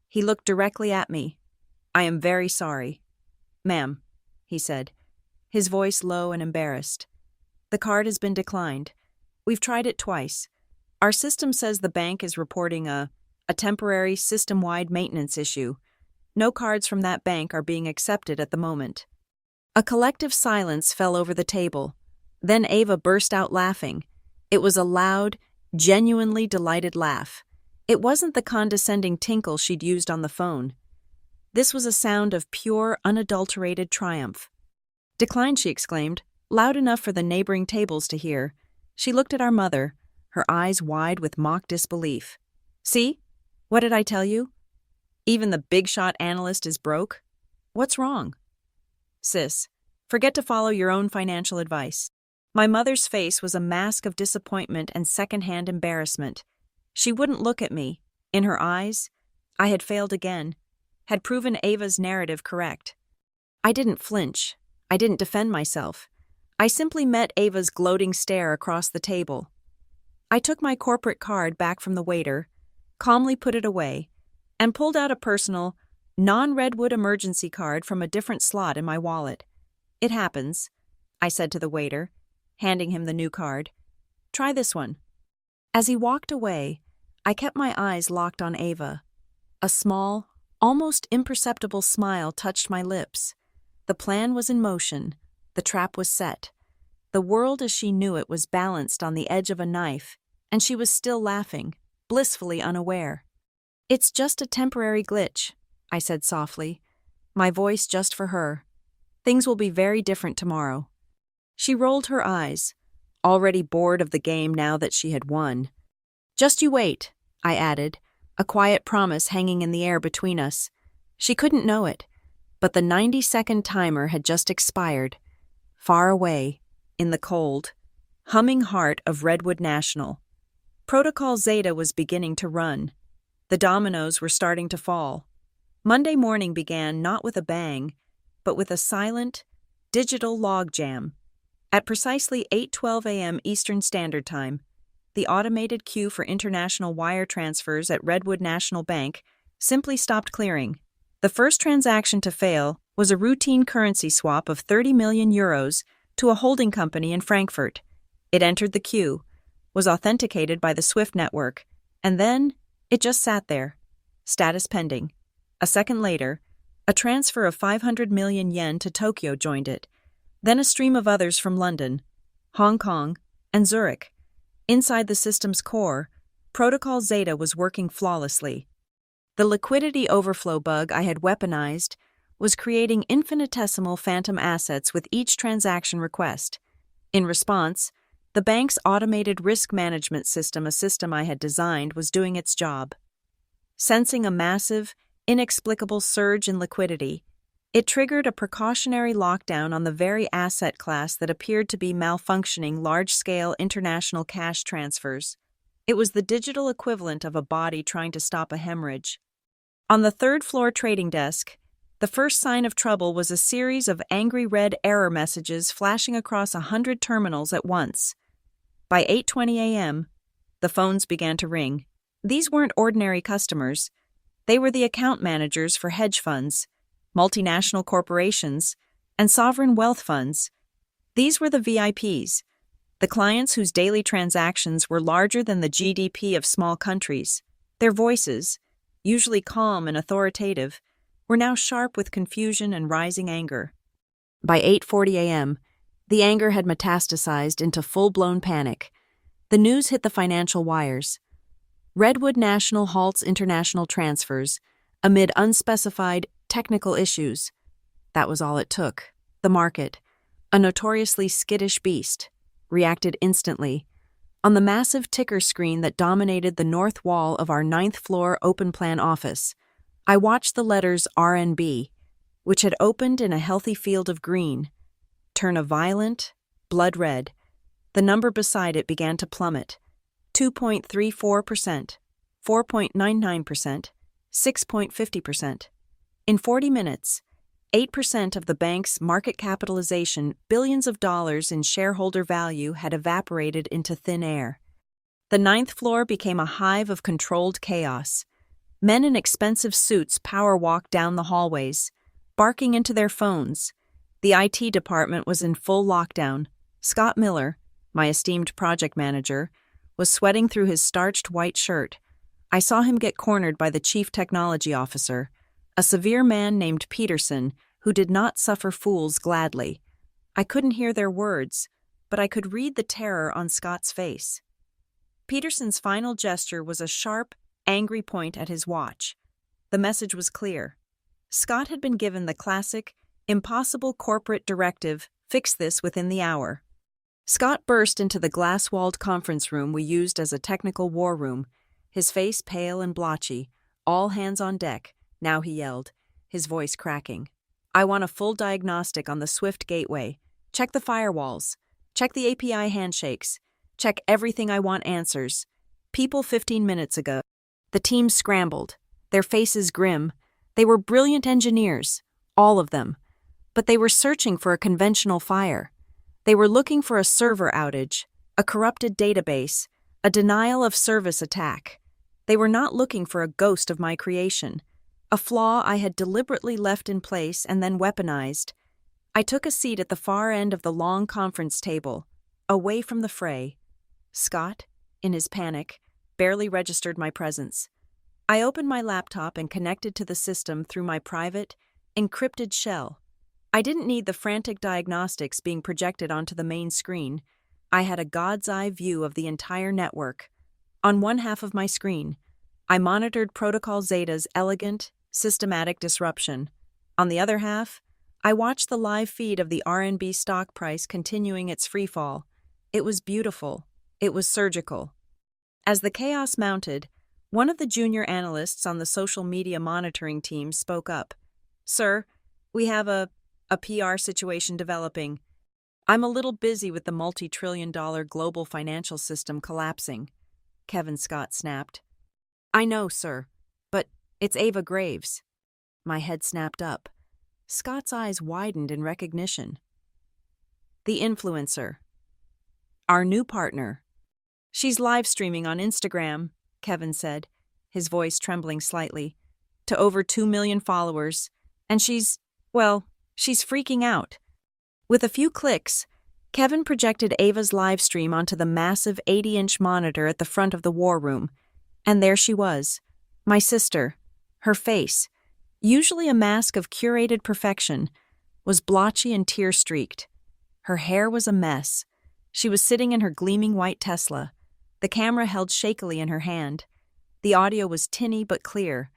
He looked directly at me. "I am very sorry." "Ma'am," he said, his voice low and embarrassed. "The card has been declined. We've tried it twice. Our system says the bank is reporting a temporary system-wide maintenance issue. No cards from that bank are being accepted at the moment." A collective silence fell over the table. Then Ava burst out laughing. It was a loud, genuinely delighted laugh. It wasn't the condescending tinkle she'd used on the phone. This was a sound of pure, unadulterated triumph. "Declined," she exclaimed, loud enough for the neighboring tables to hear. She looked at our mother, her eyes wide with mock disbelief. "See? What did I tell you? Even the big-shot analyst is broke? What's wrong?" "Sis, forget to follow your own financial advice." My mother's face was a mask of disappointment and secondhand embarrassment. She wouldn't look at me. In her eyes, I had failed again, had proven Ava's narrative correct. I didn't flinch. I didn't defend myself. I simply met Ava's gloating stare across the table. I took my corporate card back from the waiter, calmly put it away, and pulled out a personal, non-Redwood emergency card from a different slot in my wallet. "It happens," I said to the waiter, handing him the new card. "Try this one." As he walked away, I kept my eyes locked on Ava. A small, almost imperceptible smile touched my lips. The plan was in motion. The trap was set. The world as she knew it was balanced on the edge of a knife, and she was still laughing, blissfully unaware. "It's just a temporary glitch," I said softly, my voice just for her. "Things will be very different tomorrow." She rolled her eyes, already bored of the game now that she had won. "Just you wait," I added, a quiet promise hanging in the air between us. She couldn't know it, but the 90-second timer had just expired. Far away, in the cold, humming heart of Redwood National, Protocol Zeta was beginning to run. The dominoes were starting to fall. Monday morning began not with a bang, but with a silent, digital logjam. At precisely 8:12 a.m. Eastern Standard Time, the automated queue for international wire transfers at Redwood National Bank simply stopped clearing. The first transaction to fail was a routine currency swap of 30 million euros to a holding company in Frankfurt. It entered the queue, was authenticated by the SWIFT network, and then it just sat there. Status pending. A second later, a transfer of 500 million yen to Tokyo joined it, then a stream of others from London, Hong Kong, and Zurich. Inside the system's core, Protocol Zeta was working flawlessly. The liquidity overflow bug I had weaponized was creating infinitesimal phantom assets with each transaction request. In response, the bank's automated risk management system, a system I had designed, was doing its job. Sensing a massive, inexplicable surge in liquidity, it triggered a precautionary lockdown on the very asset class that appeared to be malfunctioning: large-scale international cash transfers. It was the digital equivalent of a body trying to stop a hemorrhage. On the third-floor trading desk, the first sign of trouble was a series of angry red error messages flashing across 100 terminals at once. By 8:20 a.m., the phones began to ring. These weren't ordinary customers. They were the account managers for hedge funds, multinational corporations, and sovereign wealth funds. These were the VIPs, the clients whose daily transactions were larger than the GDP of small countries. Their voices, usually calm and authoritative, were now sharp with confusion and rising anger. By 8:40 a.m., the anger had metastasized into full-blown panic. The news hit the financial wires. Redwood National halts international transfers amid unspecified technical issues. That was all it took. The market, a notoriously skittish beast, reacted instantly. On the massive ticker screen that dominated the north wall of our 9th-floor open-plan office, I watched the letters RNB, which had opened in a healthy field of green, turn a violent, blood red. The number beside it began to plummet. 2.34%, 4.99%, 6.50%. In 40 minutes, 8% of the bank's market capitalization, billions of dollars in shareholder value, had evaporated into thin air. The 9th floor became a hive of controlled chaos. Men in expensive suits power-walked down the hallways, barking into their phones. The IT department was in full lockdown. Scott Miller, my esteemed project manager, was sweating through his starched white shirt. I saw him get cornered by the chief technology officer, a severe man named Peterson, who did not suffer fools gladly. I couldn't hear their words, but I could read the terror on Scott's face. Peterson's final gesture was a sharp, angry point at his watch. The message was clear. Scott had been given the classic, impossible corporate directive: fix this within the hour. Scott burst into the glass-walled conference room we used as a technical war room, his face pale and blotchy. All hands on deck, now he yelled, his voice cracking. I want a full diagnostic on the SWIFT gateway. Check the firewalls. Check the API handshakes. Check everything. I want answers. People 15 minutes ago. The team scrambled, their faces grim. They were brilliant engineers, all of them. But they were searching for a conventional fire. They were looking for a server outage, a corrupted database, a denial of service attack. They were not looking for a ghost of my creation, a flaw I had deliberately left in place and then weaponized. I took a seat at the far end of the long conference table, away from the fray. Scott, in his panic, barely registered my presence. I opened my laptop and connected to the system through my private, encrypted shell. I didn't need the frantic diagnostics being projected onto the main screen. I had a god's-eye view of the entire network. On one half of my screen, I monitored Protocol Zeta's elegant, systematic disruption. On the other half, I watched the live feed of the RNB stock price continuing its freefall. It was beautiful. It was surgical. As the chaos mounted, one of the junior analysts on the social media monitoring team spoke up. "Sir, we have a PR situation developing. I'm a little busy with the multi-trillion-dollar global financial system collapsing," Kevin Scott snapped. "I know, sir, but it's Ava Graves." My head snapped up. Scott's eyes widened in recognition. "The influencer. Our new partner. She's live streaming on Instagram," Kevin said, his voice trembling slightly, "to over 2 million followers, and she's Well, she's freaking out. With a few clicks, Kevin projected Ava's live stream onto the massive 80-inch monitor at the front of the war room, and there she was, my sister. Her face, usually a mask of curated perfection, was blotchy and tear-streaked. Her hair was a mess. She was sitting in her gleaming white Tesla, the camera held shakily in her hand. The audio was tinny but clear,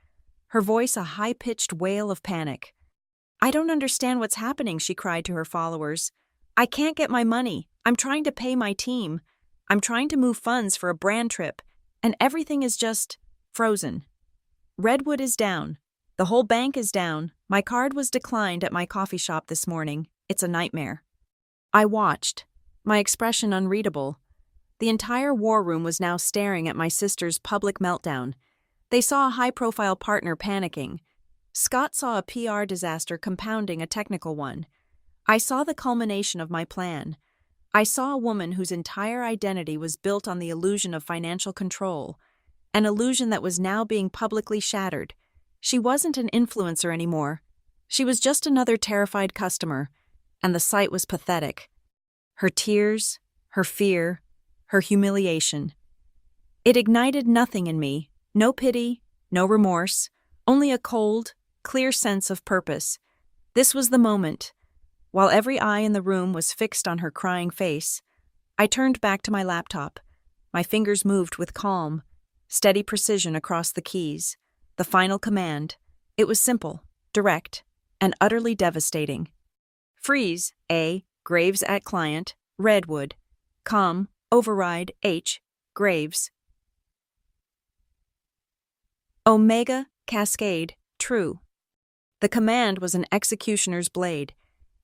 her voice a high-pitched wail of panic. "I don't understand what's happening," she cried to her followers. "I can't get my money. I'm trying to pay my team. I'm trying to move funds for a brand trip, and everything is just frozen. Redwood is down. The whole bank is down. My card was declined at my coffee shop this morning. It's a nightmare." I watched, my expression unreadable. The entire war room was now staring at my sister's public meltdown. They saw a high-profile partner panicking. Scott saw a PR disaster compounding a technical one. I saw the culmination of my plan. I saw a woman whose entire identity was built on the illusion of financial control, an illusion that was now being publicly shattered. She wasn't an influencer anymore. She was just another terrified customer, and the sight was pathetic. Her tears, her fear, her humiliation. It ignited nothing in me, no pity, no remorse, only a cold, clear sense of purpose. This was the moment. While every eye in the room was fixed on her crying face, I turned back to my laptop. My fingers moved with calm, steady precision across the keys. The final command. It was simple, direct, and utterly devastating. Freeze, A, Graves at client, Redwood. Override, H, Graves. Omega, Cascade, true. The command was an executioner's blade.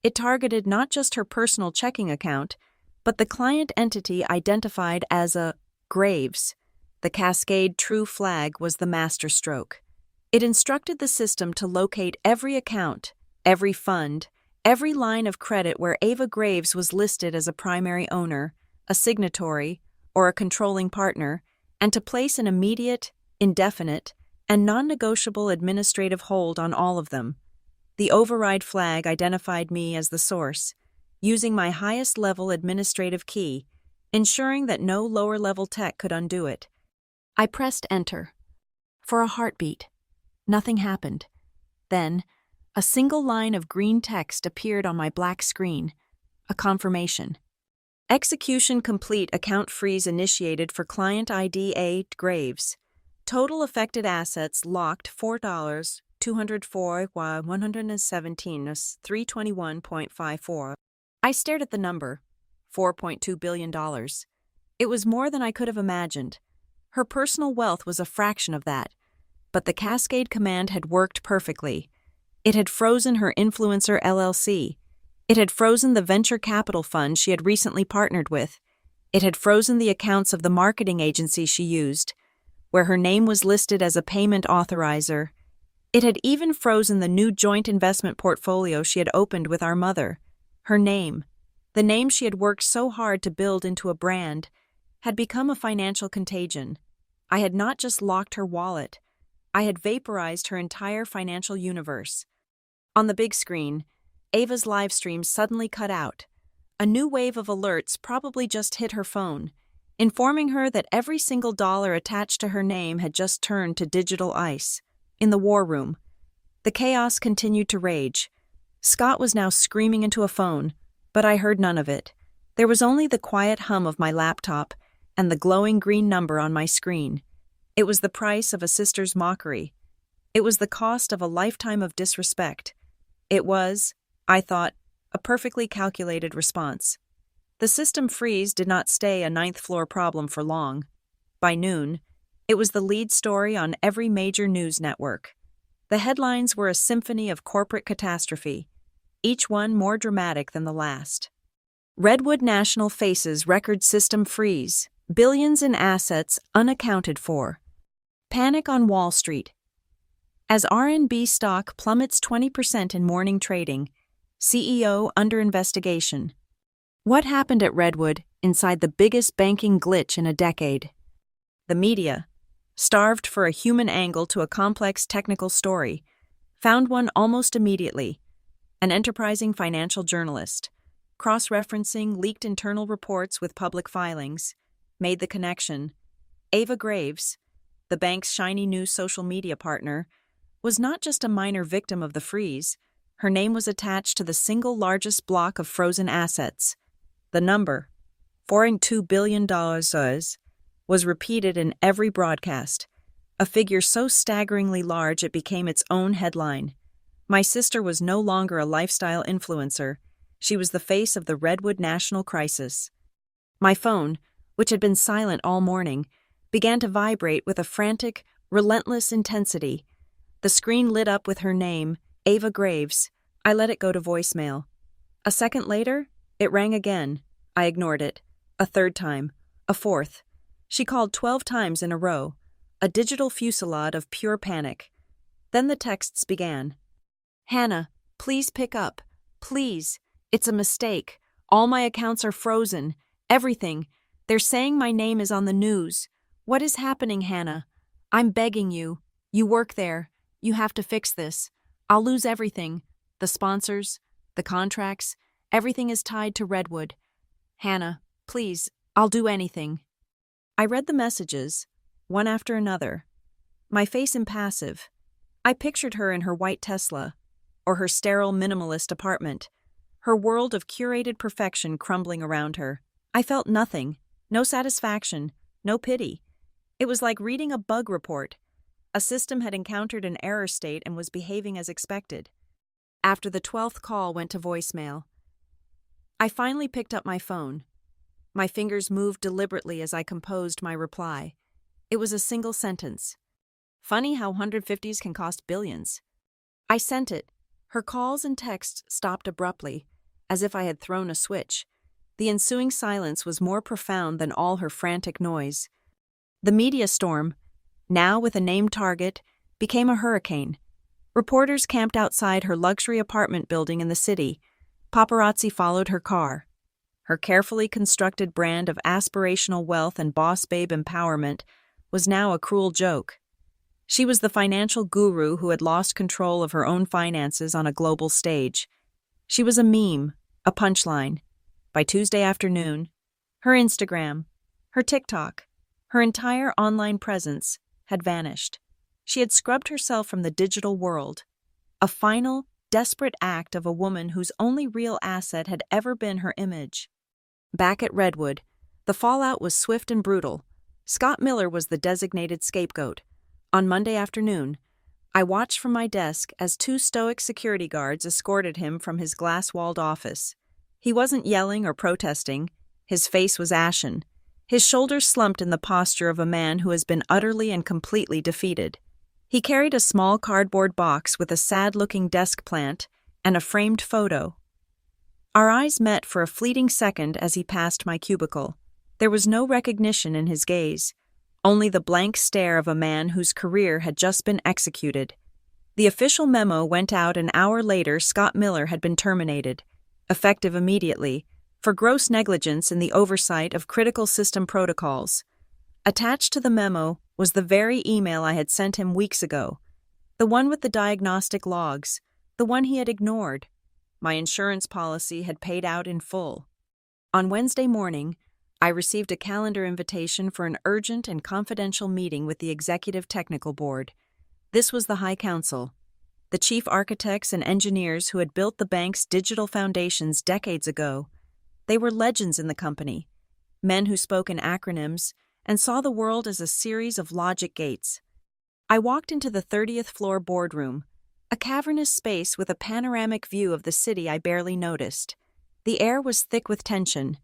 It targeted not just her personal checking account, but the client entity identified as a Graves. The Cascade True flag was the masterstroke. It instructed the system to locate every account, every fund, every line of credit where Ava Graves was listed as a primary owner, a signatory, or a controlling partner, and to place an immediate, indefinite, and non-negotiable administrative hold on all of them. The override flag identified me as the source, using my highest-level administrative key, ensuring that no lower-level tech could undo it. I pressed enter. For a heartbeat. Nothing happened. Then, a single line of green text appeared on my black screen, a confirmation. Execution complete. Account freeze initiated for client ID A. Graves. Total affected assets locked $4, 204 while 117 $321.54. I stared at the number, $4.2 billion. It was more than I could have imagined. Her personal wealth was a fraction of that, but the Cascade command had worked perfectly. It had frozen her influencer LLC. It had frozen the venture capital fund she had recently partnered with. It had frozen the accounts of the marketing agency she used, where her name was listed as a payment authorizer. It had even frozen the new joint investment portfolio she had opened with our mother. Her name, the name she had worked so hard to build into a brand, had become a financial contagion. I had not just locked her wallet, I had vaporized her entire financial universe. On the big screen, Ava's live stream suddenly cut out. A new wave of alerts probably just hit her phone, informing her that every single dollar attached to her name had just turned to digital ice. In the war room, the chaos continued to rage. Scott was now screaming into a phone, but I heard none of it. There was only the quiet hum of my laptop and the glowing green number on my screen. It was the price of a sister's mockery. It was the cost of a lifetime of disrespect. It was, I thought, a perfectly calculated response. The system freeze did not stay a ninth-floor problem for long. By noon, it was the lead story on every major news network. The headlines were a symphony of corporate catastrophe, each one more dramatic than the last. Redwood National faces record system freeze, billions in assets unaccounted for. Panic on Wall Street. As RNB stock plummets 20% in morning trading, CEO under investigation. What happened at Redwood inside the biggest banking glitch in a decade? The media, starved for a human angle to a complex technical story, found one almost immediately. an enterprising financial journalist. Cross-referencing leaked internal reports with public filings, made the connection. Ava Graves, the bank's shiny new social media partner, was not just a minor victim of the freeze. Her name was attached to the single largest block of frozen assets. The number, $4.2 billion, was repeated in every broadcast, a figure so staggeringly large it became its own headline. My sister was no longer a lifestyle influencer. She was the face of the Redwood national crisis. My phone, which had been silent all morning, began to vibrate with a frantic, relentless intensity. The screen lit up with her name, Ava Graves. I let it go to voicemail. A second later, it rang again. I ignored it. A third time. A fourth. She called 12 times in a row. A digital fusillade of pure panic. Then the texts began. "Hannah, please pick up. Please. It's a mistake. All my accounts are frozen. Everything. They're saying my name is on the news. What is happening, Hannah? I'm begging you. You work there. You have to fix this. I'll lose everything. The sponsors, the contracts, everything is tied to Redwood. Hannah, please, I'll do anything." I read the messages, one after another, my face impassive. I pictured her in her white Tesla, or her sterile minimalist apartment, her world of curated perfection crumbling around her. I felt nothing, no satisfaction, no pity. It was like reading a bug report. A system had encountered an error state and was behaving as expected. After the 12th call went to voicemail, I finally picked up my phone. My fingers moved deliberately as I composed my reply. It was a single sentence. Funny how 150s can cost billions. I sent it. Her calls and texts stopped abruptly, as if I had thrown a switch. The ensuing silence was more profound than all her frantic noise. The media storm, now with a named target, became a hurricane. Reporters camped outside her luxury apartment building in the city. Paparazzi followed her car. Her carefully constructed brand of aspirational wealth and boss babe empowerment was now a cruel joke. She was the financial guru who had lost control of her own finances on a global stage. She was a meme, a punchline. By Tuesday afternoon, her Instagram, her TikTok, her entire online presence had vanished. She had scrubbed herself from the digital world, a final, desperate act of a woman whose only real asset had ever been her image. Back at Redwood, the fallout was swift and brutal. Scott Miller was the designated scapegoat. On Monday afternoon, I watched from my desk as 2 stoic security guards escorted him from his glass-walled office. He wasn't yelling or protesting. His face was ashen. His shoulders slumped in the posture of a man who has been utterly and completely defeated. He carried a small cardboard box with a sad-looking desk plant and a framed photo. Our eyes met for a fleeting second as he passed my cubicle. There was no recognition in his gaze, only the blank stare of a man whose career had just been executed. The official memo went out an hour later. Scott Miller had been terminated, effective immediately, for gross negligence in the oversight of critical system protocols. Attached to the memo was the very email I had sent him weeks ago, the one with the diagnostic logs, the one he had ignored. My insurance policy had paid out in full. On Wednesday morning, I received a calendar invitation for an urgent and confidential meeting with the Executive Technical Board. This was the High Council, the chief architects and engineers who had built the bank's digital foundations decades ago. They were legends in the company, men who spoke in acronyms and saw the world as a series of logic gates. I walked into the 30th floor boardroom, a cavernous space with a panoramic view of the city I barely noticed. The air was thick with tension.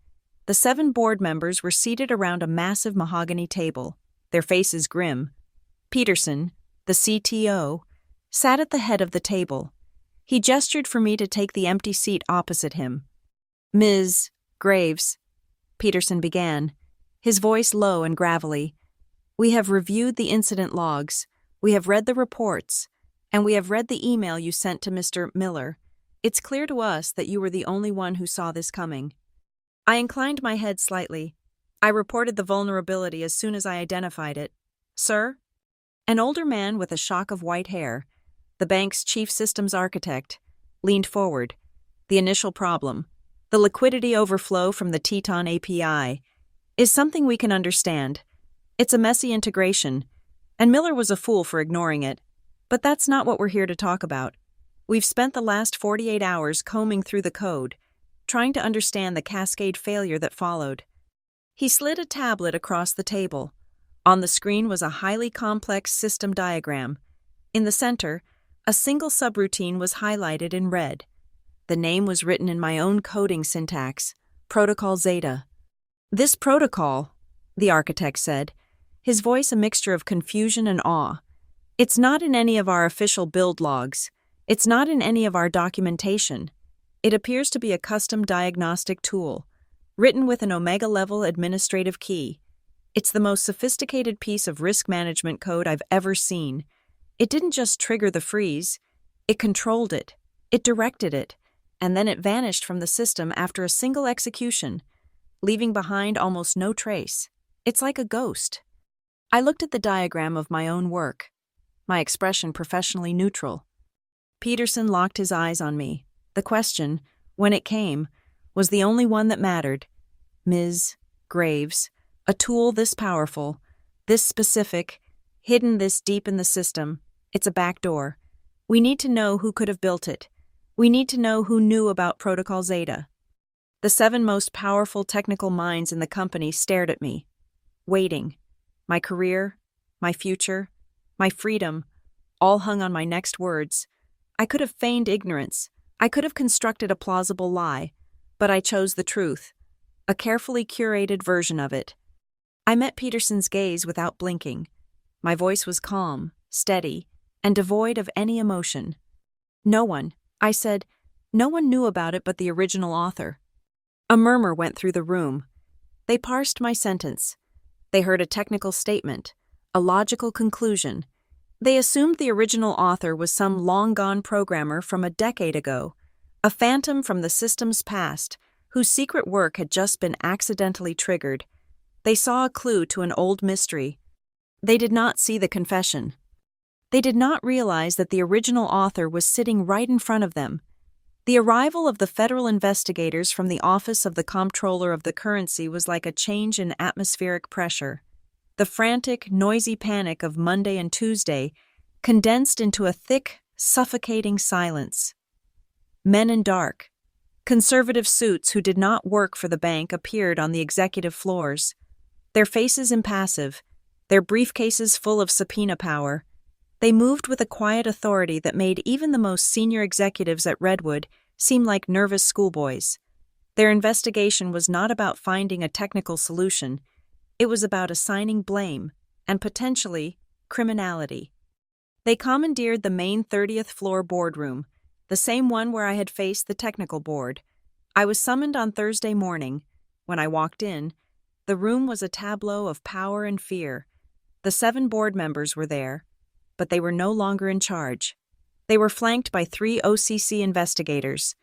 The 7 board members were seated around a massive mahogany table, their faces grim. Peterson, the CTO, sat at the head of the table. He gestured for me to take the empty seat opposite him. "Ms. Graves," Peterson began, his voice low and gravelly, "we have reviewed the incident logs, we have read the reports, and we have read the email you sent to Mr. Miller. It's clear to us that you were the only one who saw this coming." I inclined my head slightly. I reported the vulnerability as soon as I identified it. "Sir?" An older man with a shock of white hair, the bank's chief systems architect, leaned forward. The initial problem, the liquidity overflow from the Teton API, is something we can understand. It's a messy integration, and Miller was a fool for ignoring it. But that's not what we're here to talk about. We've spent the last 48 hours combing through the code, trying to understand the cascade failure that followed. He slid a tablet across the table. On the screen was a highly complex system diagram. In the center, a single subroutine was highlighted in red. The name was written in my own coding syntax, Protocol Zeta. "This protocol," the architect said, his voice a mixture of confusion and awe. "It's not in any of our official build logs. It's not in any of our documentation. It appears to be a custom diagnostic tool, written with an Omega-level administrative key. It's the most sophisticated piece of risk management code I've ever seen. It didn't just trigger the freeze. It controlled it. It directed it. And then it vanished from the system after a single execution, leaving behind almost no trace. It's like a ghost." I looked at the diagram of my own work, my expression professionally neutral. Peterson locked his eyes on me. The question, when it came, was the only one that mattered. "Ms. Graves, a tool this powerful, this specific, hidden this deep in the system, it's a backdoor. We need to know who could have built it. We need to know who knew about Protocol Zeta." The 7 most powerful technical minds in the company stared at me, waiting. My career, my future, my freedom, all hung on my next words. I could have feigned ignorance. I could have constructed a plausible lie, but I chose the truth, a carefully curated version of it. I met Peterson's gaze without blinking. My voice was calm, steady, and devoid of any emotion. "No one," I said, "no one knew about it but the original author." A murmur went through the room. They parsed my sentence. They heard a technical statement, a logical conclusion. They assumed the original author was some long-gone programmer from a decade ago, a phantom from the system's past, whose secret work had just been accidentally triggered. They saw a clue to an old mystery. They did not see the confession. They did not realize that the original author was sitting right in front of them. The arrival of the federal investigators from the Office of the Comptroller of the Currency was like a change in atmospheric pressure. The frantic, noisy panic of Monday and Tuesday condensed into a thick, suffocating silence. Men in dark, conservative suits who did not work for the bank appeared on the executive floors, their faces impassive, their briefcases full of subpoena power. They moved with a quiet authority that made even the most senior executives at Redwood seem like nervous schoolboys. Their investigation was not about finding a technical solution. It was about assigning blame and, potentially, criminality. They commandeered the main 30th floor boardroom, the same one where I had faced the technical board. I was summoned on Thursday morning. When I walked in, the room was a tableau of power and fear. The 7 board members were there, but they were no longer in charge. They were flanked by 3 OCC investigators,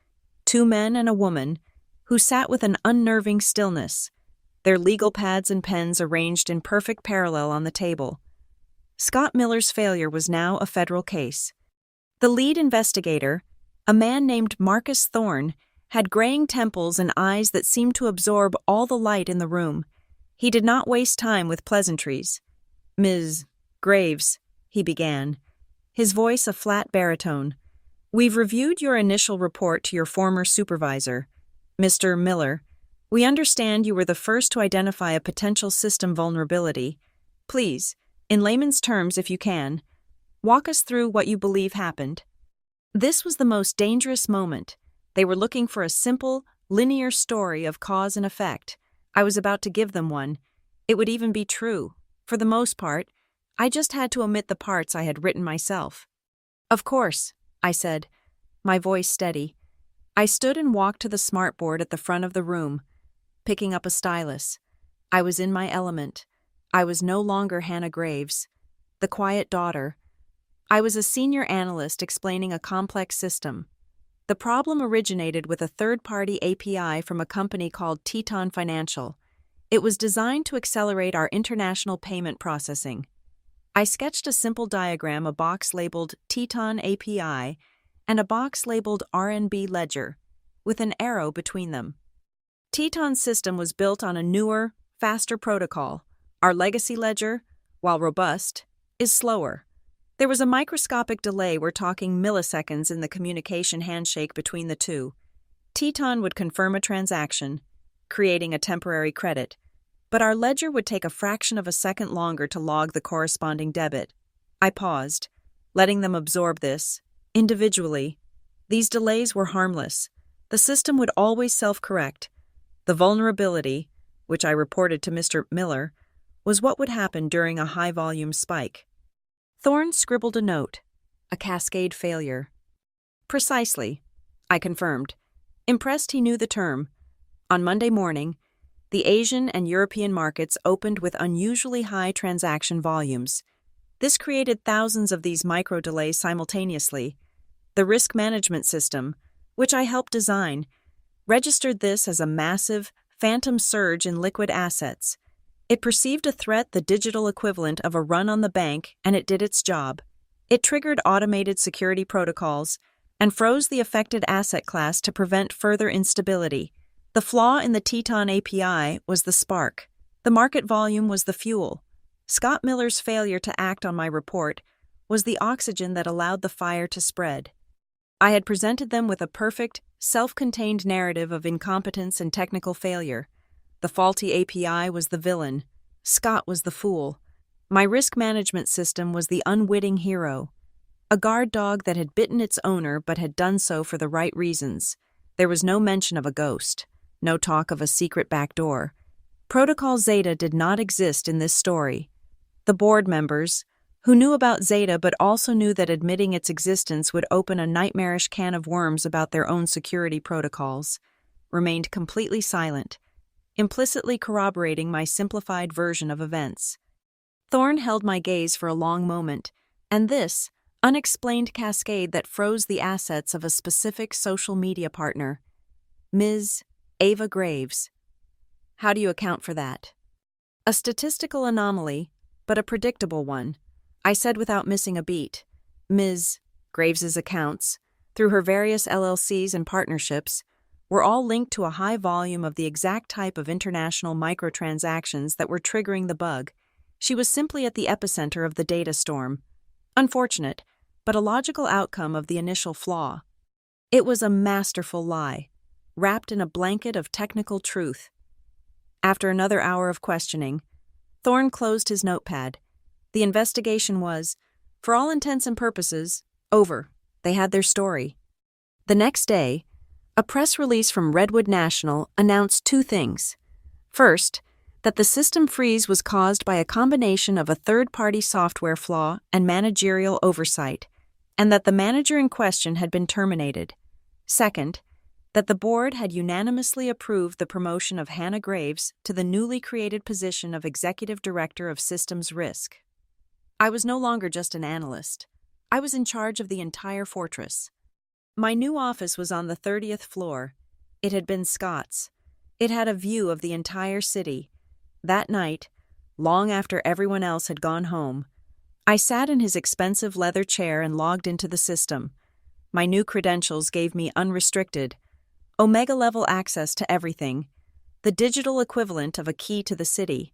2 men and a woman, who sat with an unnerving stillness, their legal pads and pens arranged in perfect parallel on the table. Scott Miller's failure was now a federal case. The lead investigator, a man named Marcus Thorne, had graying temples and eyes that seemed to absorb all the light in the room. He did not waste time with pleasantries. "Ms. Graves," he began, his voice a flat baritone, "we've reviewed your initial report to your former supervisor, Mr. Miller. We understand you were the first to identify a potential system vulnerability. Please, in layman's terms if you can, walk us through what you believe happened." This was the most dangerous moment. They were looking for a simple, linear story of cause and effect. I was about to give them one. It would even be true. For the most part, I just had to omit the parts I had written myself. "Of course," I said, my voice steady. I stood and walked to the smartboard at the front of the room, picking up a stylus. I was in my element. I was no longer Hannah Graves, the quiet daughter. I was a senior analyst explaining a complex system. The problem originated with a third-party API from a company called Teton Financial. It was designed to accelerate our international payment processing. I sketched a simple diagram, a box labeled Teton API, and a box labeled RNB Ledger, with an arrow between them. Teton's system was built on a newer, faster protocol. Our legacy ledger, while robust, is slower. There was a microscopic delay, we're talking milliseconds, in the communication handshake between the two. Teton would confirm a transaction, creating a temporary credit, but our ledger would take a fraction of a second longer to log the corresponding debit. I paused, letting them absorb this. Individually, these delays were harmless. The system would always self-correct. The vulnerability, which I reported to Mr. Miller, was what would happen during a high-volume spike. Thorne scribbled a note. A cascade failure. Precisely, I confirmed. Impressed he knew the term. On Monday morning, the Asian and European markets opened with unusually high transaction volumes. This created thousands of these micro-delays simultaneously. The risk management system, which I helped design, registered this as a massive, phantom surge in liquid assets. It perceived a threat, the digital equivalent of a run on the bank, and it did its job. It triggered automated security protocols and froze the affected asset class to prevent further instability. The flaw in the Teton API was the spark. The market volume was the fuel. Scott Miller's failure to act on my report was the oxygen that allowed the fire to spread. I had presented them with a perfect, self-contained narrative of incompetence and technical failure. The faulty API was the villain. Scott was the fool. My risk management system was the unwitting hero. A guard dog that had bitten its owner but had done so for the right reasons. There was no mention of a ghost. No talk of a secret backdoor. Protocol Zeta did not exist in this story. The board members, who knew about Zeta but also knew that admitting its existence would open a nightmarish can of worms about their own security protocols, remained completely silent, implicitly corroborating my simplified version of events. Thorne held my gaze for a long moment, and this unexplained cascade that froze the assets of a specific social media partner, Ms. Ava Graves. How do you account for that? A statistical anomaly, but a predictable one, I said without missing a beat. Ms. Graves's accounts, through her various LLCs and partnerships, were all linked to a high volume of the exact type of international microtransactions that were triggering the bug. She was simply at the epicenter of the data storm. Unfortunate, but a logical outcome of the initial flaw. It was a masterful lie, wrapped in a blanket of technical truth. After another hour of questioning, Thorne closed his notepad. The investigation was, for all intents and purposes, over. They had their story. The next day, a press release from Redwood National announced two things. First, that the system freeze was caused by a combination of a third-party software flaw and managerial oversight, and that the manager in question had been terminated. Second, that the board had unanimously approved the promotion of Hannah Graves to the newly created position of Executive Director of Systems Risk. I was no longer just an analyst. I was in charge of the entire fortress. My new office was on the 30th floor. It had been Scott's. It had a view of the entire city. That night, long after everyone else had gone home, I sat in his expensive leather chair and logged into the system. My new credentials gave me unrestricted, Omega-level access to everything, the digital equivalent of a key to the city.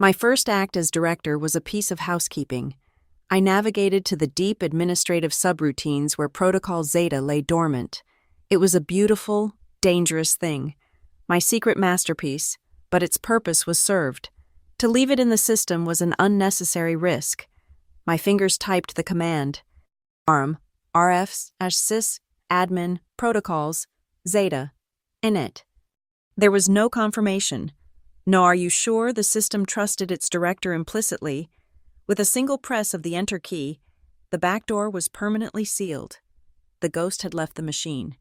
My first act as director was a piece of housekeeping. I navigated to the deep administrative subroutines where Protocol Zeta lay dormant. It was a beautiful, dangerous thing, my secret masterpiece, but its purpose was served. To leave it in the system was an unnecessary risk. My fingers typed the command. ARM, RFs, sys, admin, protocols, Zeta, init. There was no confirmation. No, are you sure? The system trusted its director implicitly. With a single press of the enter key, the back door was permanently sealed. The ghost had left the machine.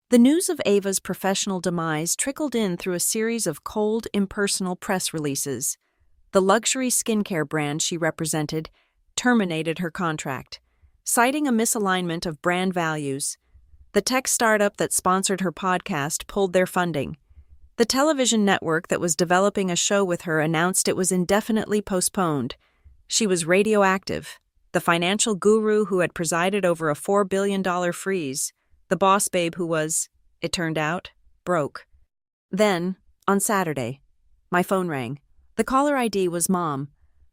The news of Ava's professional demise trickled in through a series of cold, impersonal press releases. The luxury skincare brand she represented terminated her contract, citing a misalignment of brand values. The tech startup that sponsored her podcast pulled their funding. The television network that was developing a show with her announced it was indefinitely postponed. She was radioactive. The financial guru who had presided over a $4 billion freeze. The boss babe who was, it turned out, broke. Then, on Saturday, my phone rang. The caller ID was Mom.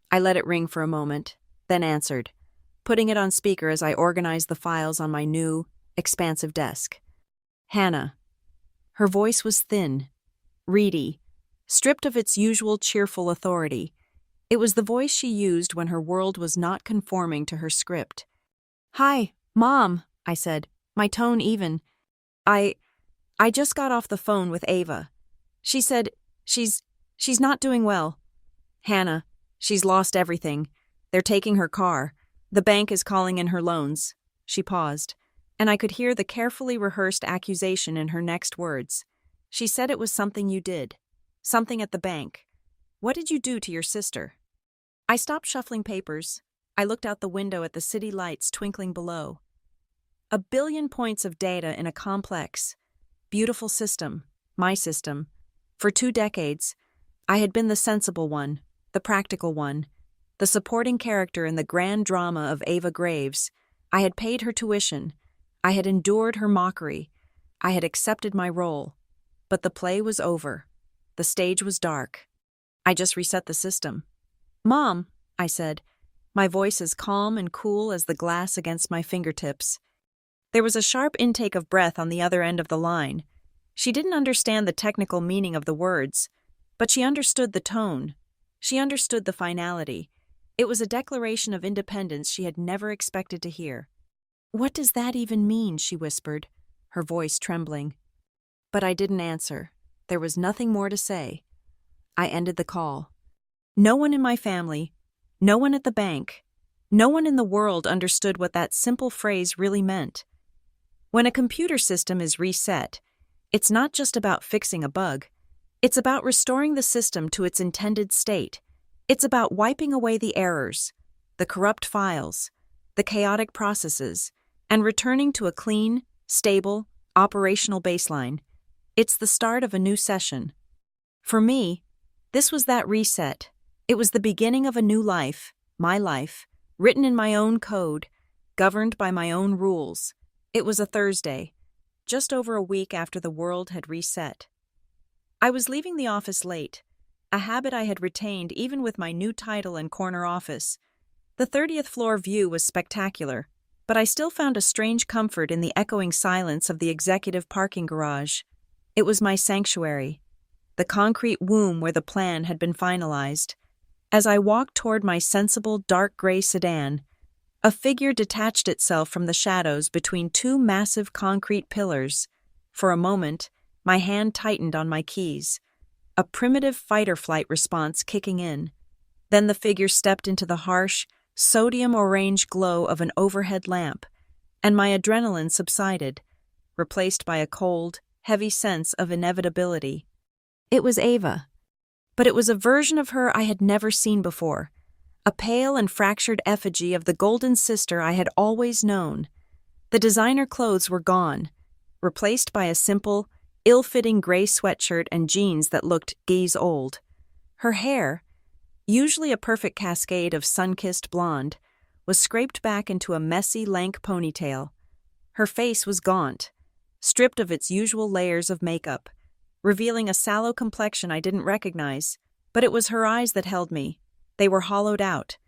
I let it ring for a moment, then answered, putting it on speaker as I organized the files on my new, expansive desk. Hannah. Her voice was thin, reedy, stripped of its usual cheerful authority. It was the voice she used when her world was not conforming to her script. "Hi, Mom," I said, my tone even. I just got off the phone with Ava. She said she's not doing well. Hannah, she's lost everything. They're taking her car. The bank is calling in her loans." She paused, and I could hear the carefully rehearsed accusation in her next words. She said it was something you did. Something at the bank. What did you do to your sister? I stopped shuffling papers. I looked out the window at the city lights twinkling below. 1 billion points of data in a complex, beautiful system, my system. For 2 decades, I had been the sensible one, the practical one, the supporting character in the grand drama of Ava Graves. I had paid her tuition. I had endured her mockery. I had accepted my role. But the play was over. The stage was dark. I just reset the system. "Mom," I said, my voice as calm and cool as the glass against my fingertips. There was a sharp intake of breath on the other end of the line. She didn't understand the technical meaning of the words, but she understood the tone. She understood the finality. It was a declaration of independence she had never expected to hear. "What does that even mean?" she whispered, her voice trembling. But I didn't answer. There was nothing more to say. I ended the call. No one in my family, no one at the bank, no one in the world understood what that simple phrase really meant. When a computer system is reset, it's not just about fixing a bug. It's about restoring the system to its intended state. It's about wiping away the errors, the corrupt files, the chaotic processes, and returning to a clean, stable, operational baseline. It's the start of a new session. For me, this was that reset. It was the beginning of a new life, my life, written in my own code, governed by my own rules. It was a Thursday, just over a week after the world had reset. I was leaving the office late, a habit I had retained even with my new title and corner office. The 30th floor view was spectacular, but I still found a strange comfort in the echoing silence of the executive parking garage. It was my sanctuary, the concrete womb where the plan had been finalized. As I walked toward my sensible dark gray sedan, a figure detached itself from the shadows between 2 massive concrete pillars. For a moment, my hand tightened on my keys, a primitive fight-or-flight response kicking in. Then the figure stepped into the harsh, sodium-orange glow of an overhead lamp, and my adrenaline subsided, replaced by a cold, heavy sense of inevitability. It was Ava, but it was a version of her I had never seen before. A pale and fractured effigy of the golden sister I had always known. The designer clothes were gone, replaced by a simple, ill-fitting gray sweatshirt and jeans that looked geese-old. Her hair, usually a perfect cascade of sun-kissed blonde, was scraped back into a messy, lank ponytail. Her face was gaunt, stripped of its usual layers of makeup, revealing a sallow complexion I didn't recognize, but it was her eyes that held me. They were hollowed out,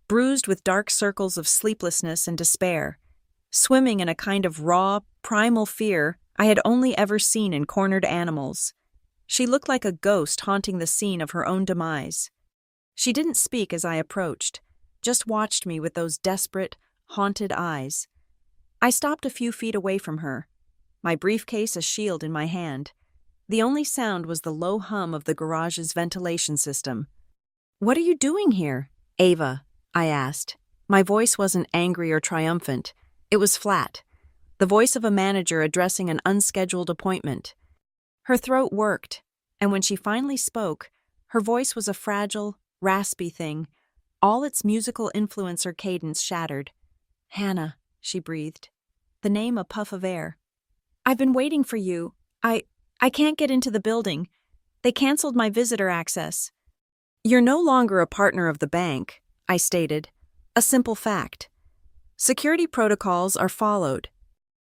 bruised with dark circles of sleeplessness and despair, swimming in a kind of raw, primal fear I had only ever seen in cornered animals. She looked like a ghost haunting the scene of her own demise. She didn't speak as I approached, just watched me with those desperate, haunted eyes. I stopped a few feet away from her, my briefcase a shield in my hand. The only sound was the low hum of the garage's ventilation system. "What are you doing here, Ava?" I asked. My voice wasn't angry or triumphant. It was flat, the voice of a manager addressing an unscheduled appointment. Her throat worked, and when she finally spoke, her voice was a fragile, raspy thing, all its musical influence or cadence shattered. "Hannah," she breathed, the name a puff of air. "I've been waiting for you. I can't get into the building. They canceled my visitor access." "You're no longer a partner of the bank," I stated. "A simple fact. Security protocols are followed.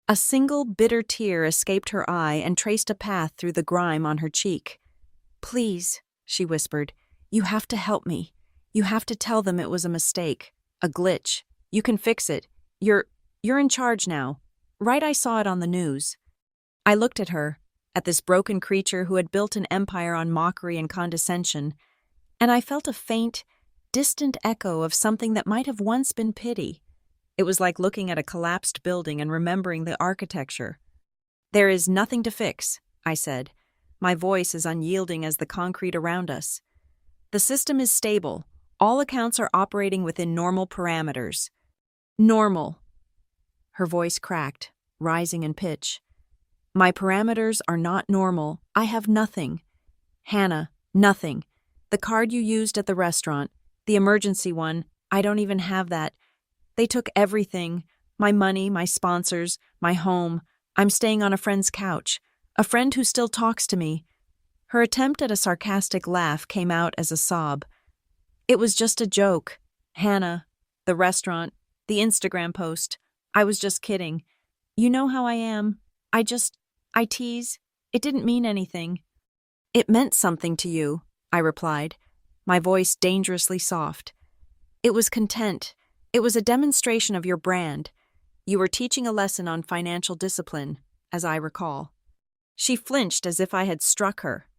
A single bitter tear escaped her eye and traced a path through the grime on her cheek. "Please," she whispered, "you have to help me. You have to tell them it was a mistake, a glitch. You can fix it. You're in charge now. Right, I saw it on the news." I looked at her, at this broken creature who had built an empire on mockery and condescension, and I felt a faint, distant echo of something that might have once been pity. It was like looking at a collapsed building and remembering the architecture. "There is nothing to fix," I said, my voice as unyielding as the concrete around us. "The system is stable. All accounts are operating within normal parameters." "Normal." Her voice cracked, rising in pitch. "My parameters are not normal. I have nothing. Hannah, nothing. The card you used at the restaurant, the emergency one, I don't even have that. They took everything. My money, my sponsors, my home. I'm staying on a friend's couch. A friend who still talks to me." Her attempt at a sarcastic laugh came out as a sob. "It was just a joke. Hannah, the restaurant, the Instagram post. I was just kidding. You know how I am. I tease. It didn't mean anything." "It meant something to you," I replied, my voice dangerously soft. "It was content. It was a demonstration of your brand. You were teaching a lesson on financial discipline, as I recall." She flinched as if I had struck her.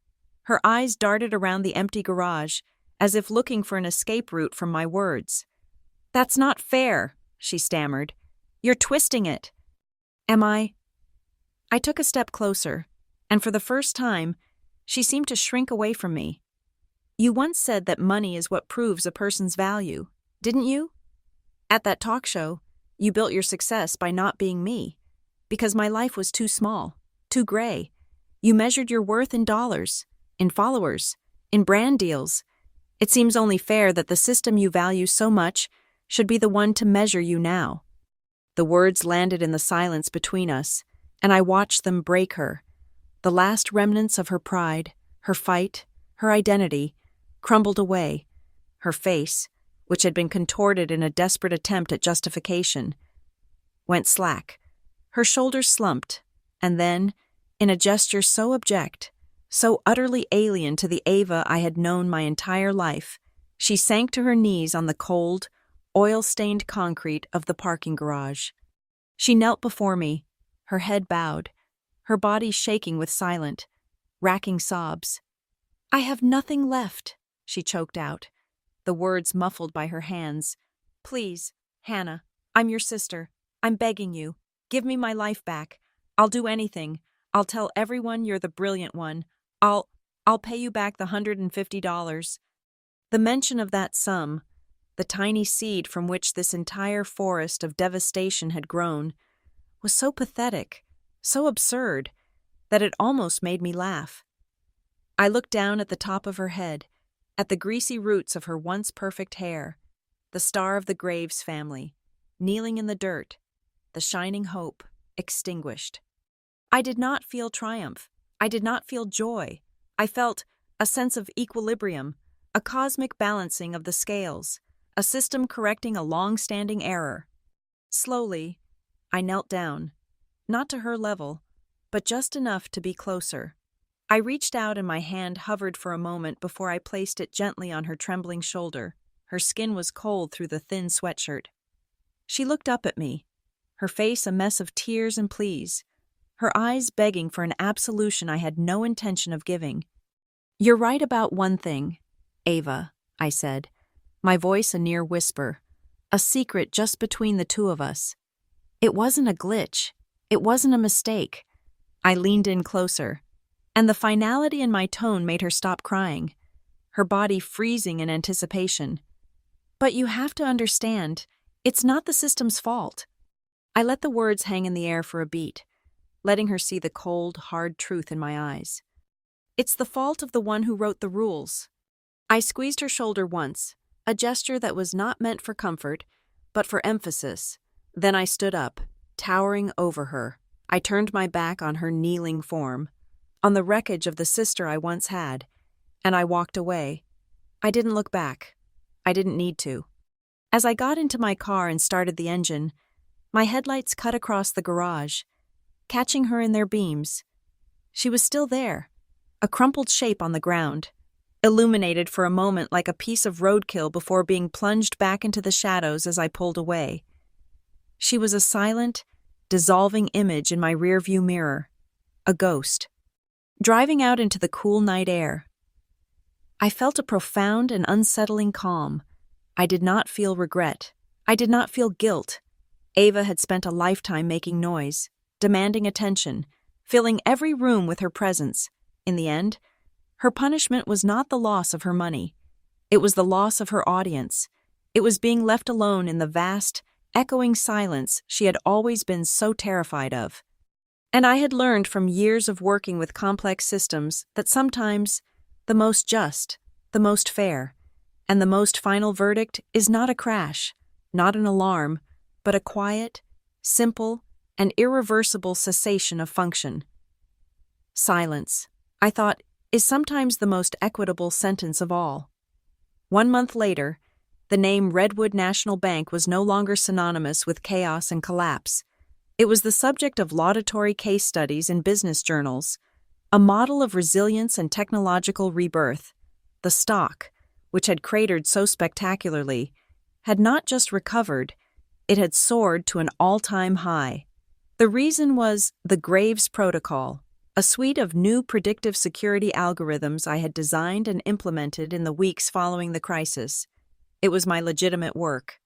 Her eyes darted around the empty garage, as if looking for an escape route from my words. "That's not fair," she stammered. "You're twisting it." "Am I?" I took a step closer, and for the first time, she seemed to shrink away from me. "You once said that money is what proves a person's value, didn't you? At that talk show, you built your success by not being me, because my life was too small, too gray. You measured your worth in dollars, in followers, in brand deals. It seems only fair that the system you value so much should be the one to measure you now." The words landed in the silence between us, and I watched them break her. The last remnants of her pride, her fight, her identity, crumbled away. Her face, which had been contorted in a desperate attempt at justification, went slack. Her shoulders slumped, and then, in a gesture so abject, so utterly alien to the Ava I had known my entire life, she sank to her knees on the cold, oil-stained concrete of the parking garage. She knelt before me, her head bowed, her body shaking with silent, racking sobs. "I have nothing left," she choked out, the words muffled by her hands. "Please, Hannah, I'm your sister. I'm begging you. Give me my life back. I'll do anything. I'll tell everyone you're the brilliant one. I'll pay you back the $150. The mention of that sum, the tiny seed from which this entire forest of devastation had grown, was so pathetic, so absurd, that it almost made me laugh. I looked down at the top of her head, at the greasy roots of her once perfect hair, the star of the Graves family, kneeling in the dirt, the shining hope extinguished. I did not feel triumph. I did not feel joy. I felt a sense of equilibrium, a cosmic balancing of the scales, a system correcting a long-standing error. Slowly, I knelt down, not to her level, but just enough to be closer. I reached out and my hand hovered for a moment before I placed it gently on her trembling shoulder. Her skin was cold through the thin sweatshirt. She looked up at me, her face a mess of tears and pleas, her eyes begging for an absolution I had no intention of giving. "You're right about one thing, Ava," I said, my voice a near whisper, a secret just between the two of us. "It wasn't a glitch. It wasn't a mistake." I leaned in closer, and the finality in my tone made her stop crying, her body freezing in anticipation. "But you have to understand, it's not the system's fault." I let the words hang in the air for a beat, letting her see the cold, hard truth in my eyes. "It's the fault of the one who wrote the rules." I squeezed her shoulder once, a gesture that was not meant for comfort, but for emphasis. Then I stood up, towering over her. I turned my back on her kneeling form, on the wreckage of the sister I once had, and I walked away. I didn't look back. I didn't need to. As I got into my car and started the engine, my headlights cut across the garage, catching her in their beams. She was still there, a crumpled shape on the ground, illuminated for a moment like a piece of roadkill before being plunged back into the shadows as I pulled away. She was a silent, dissolving image in my rearview mirror, a ghost. Driving out into the cool night air, I felt a profound and unsettling calm. I did not feel regret. I did not feel guilt. Ava had spent a lifetime making noise, demanding attention, filling every room with her presence. In the end, her punishment was not the loss of her money. It was the loss of her audience. It was being left alone in the vast, echoing silence she had always been so terrified of. And I had learned from years of working with complex systems that sometimes the most just, the most fair, and the most final verdict is not a crash, not an alarm, but a quiet, simple, and irreversible cessation of function. Silence, I thought, is sometimes the most equitable sentence of all. 1 month later, the name Redwood National Bank was no longer synonymous with chaos and collapse. It was the subject of laudatory case studies in business journals, a model of resilience and technological rebirth. The stock, which had cratered so spectacularly, had not just recovered, it had soared to an all-time high. The reason was the Graves Protocol, a suite of new predictive security algorithms I had designed and implemented in the weeks following the crisis. It was my legitimate work,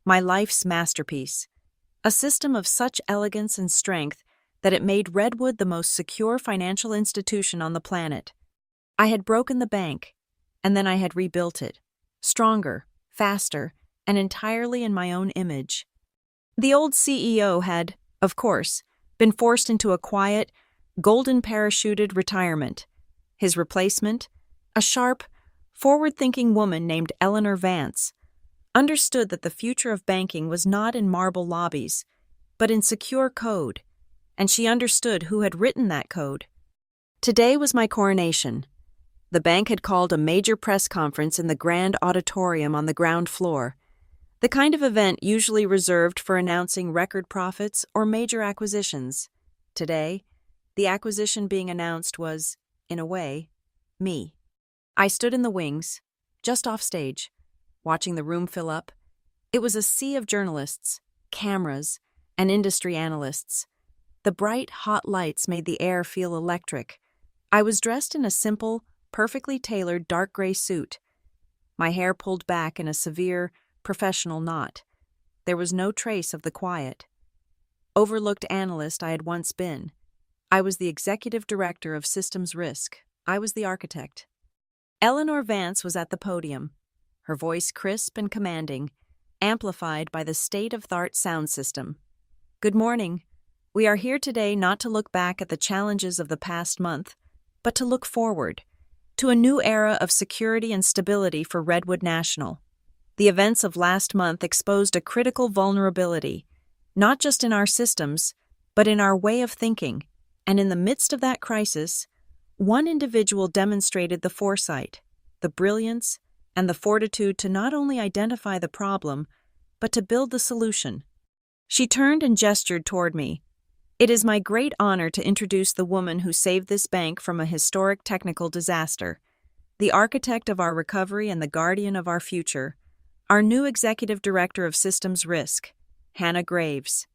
my life's masterpiece. A system of such elegance and strength that it made Redwood the most secure financial institution on the planet. I had broken the bank, and then I had rebuilt it, stronger, faster, and entirely in my own image. The old CEO had, of course, been forced into a quiet, golden parachuted retirement. His replacement, a sharp, forward-thinking woman named Eleanor Vance, understood that the future of banking was not in marble lobbies, but in secure code, and she understood who had written that code. Today was my coronation. The bank had called a major press conference in the grand auditorium on the ground floor, the kind of event usually reserved for announcing record profits or major acquisitions. Today, the acquisition being announced was, in a way, me. I stood in the wings, just off stage, watching the room fill up. It was a sea of journalists, cameras, and industry analysts. The bright, hot lights made the air feel electric. I was dressed in a simple, perfectly tailored dark gray suit, my hair pulled back in a severe, professional knot. There was no trace of the quiet, overlooked analyst I had once been. I was the executive director of systems risk. I was the architect. Eleanor Vance was at the podium, her voice crisp and commanding, amplified by the state-of-the-art sound system. Good morning. We are here today not to look back at the challenges of the past month, but to look forward, to a new era of security and stability for Redwood National. The events of last month exposed a critical vulnerability, not just in our systems, but in our way of thinking. And in the midst of that crisis, one individual demonstrated the foresight, the brilliance, and the fortitude to not only identify the problem, but to build the solution. She turned and gestured toward me. It is my great honor to introduce the woman who saved this bank from a historic technical disaster, the architect of our recovery and the guardian of our future, our new executive director of systems risk, Hannah Graves.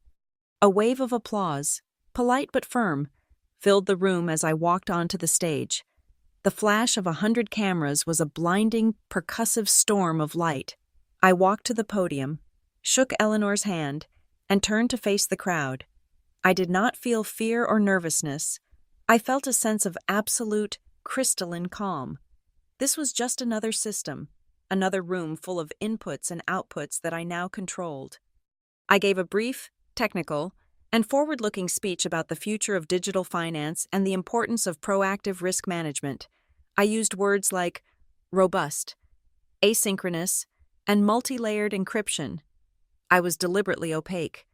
A wave of applause, polite but firm, filled the room as I walked onto the stage. The flash of 100 cameras was a blinding, percussive storm of light. I walked to the podium, shook Eleanor's hand, and turned to face the crowd. I did not feel fear or nervousness. I felt a sense of absolute, crystalline calm. This was just another system, another room full of inputs and outputs that I now controlled. I gave a brief, technical, and forward-looking speech about the future of digital finance and the importance of proactive risk management. I used words like robust, asynchronous, and multi-layered encryption. I was deliberately opaque,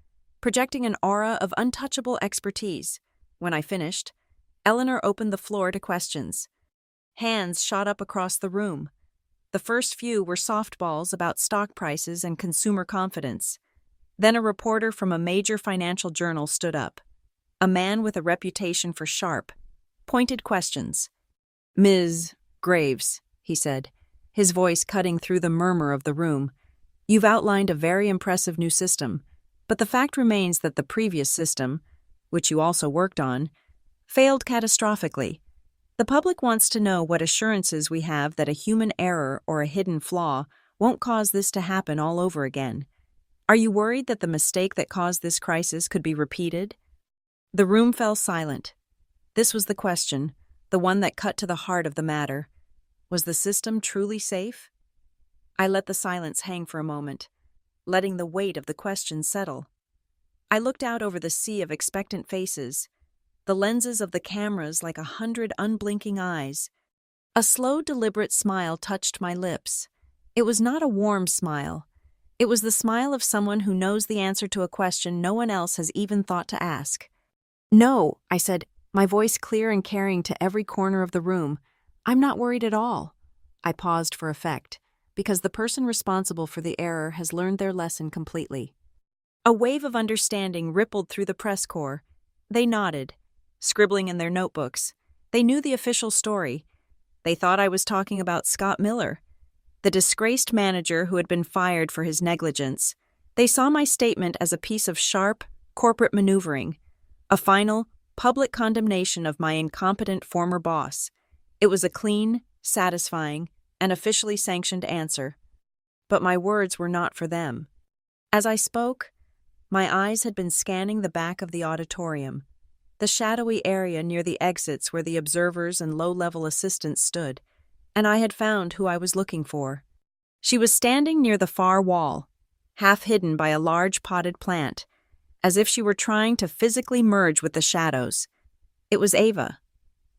projecting an aura of untouchable expertise. When I finished, Eleanor opened the floor to questions. Hands shot up across the room. The first few were softballs about stock prices and consumer confidence. Then a reporter from a major financial journal stood up. A man with a reputation for sharp, pointed questions. "Ms. Graves," he said, his voice cutting through the murmur of the room, "you've outlined a very impressive new system, but the fact remains that the previous system, which you also worked on, failed catastrophically. The public wants to know what assurances we have that a human error or a hidden flaw won't cause this to happen all over again. Are you worried that the mistake that caused this crisis could be repeated?" The room fell silent. This was the question, the one that cut to the heart of the matter. Was the system truly safe? I let the silence hang for a moment, letting the weight of the question settle. I looked out over the sea of expectant faces, the lenses of the cameras like 100 unblinking eyes. A slow, deliberate smile touched my lips. It was not a warm smile. It was the smile of someone who knows the answer to a question no one else has even thought to ask. "No," I said, my voice clear and carrying to every corner of the room. "I'm not worried at all." I paused for effect, because the person responsible for the error has learned their lesson completely. A wave of understanding rippled through the press corps. They nodded, scribbling in their notebooks. They knew the official story. They thought I was talking about Scott Miller, the disgraced manager who had been fired for his negligence. They saw my statement as a piece of sharp, corporate maneuvering, a final, public condemnation of my incompetent former boss. It was a clean, satisfying, and officially sanctioned answer. But my words were not for them. As I spoke, my eyes had been scanning the back of the auditorium, the shadowy area near the exits where the observers and low-level assistants stood, and I had found who I was looking for. She was standing near the far wall, half hidden by a large potted plant, as if she were trying to physically merge with the shadows. It was Ava.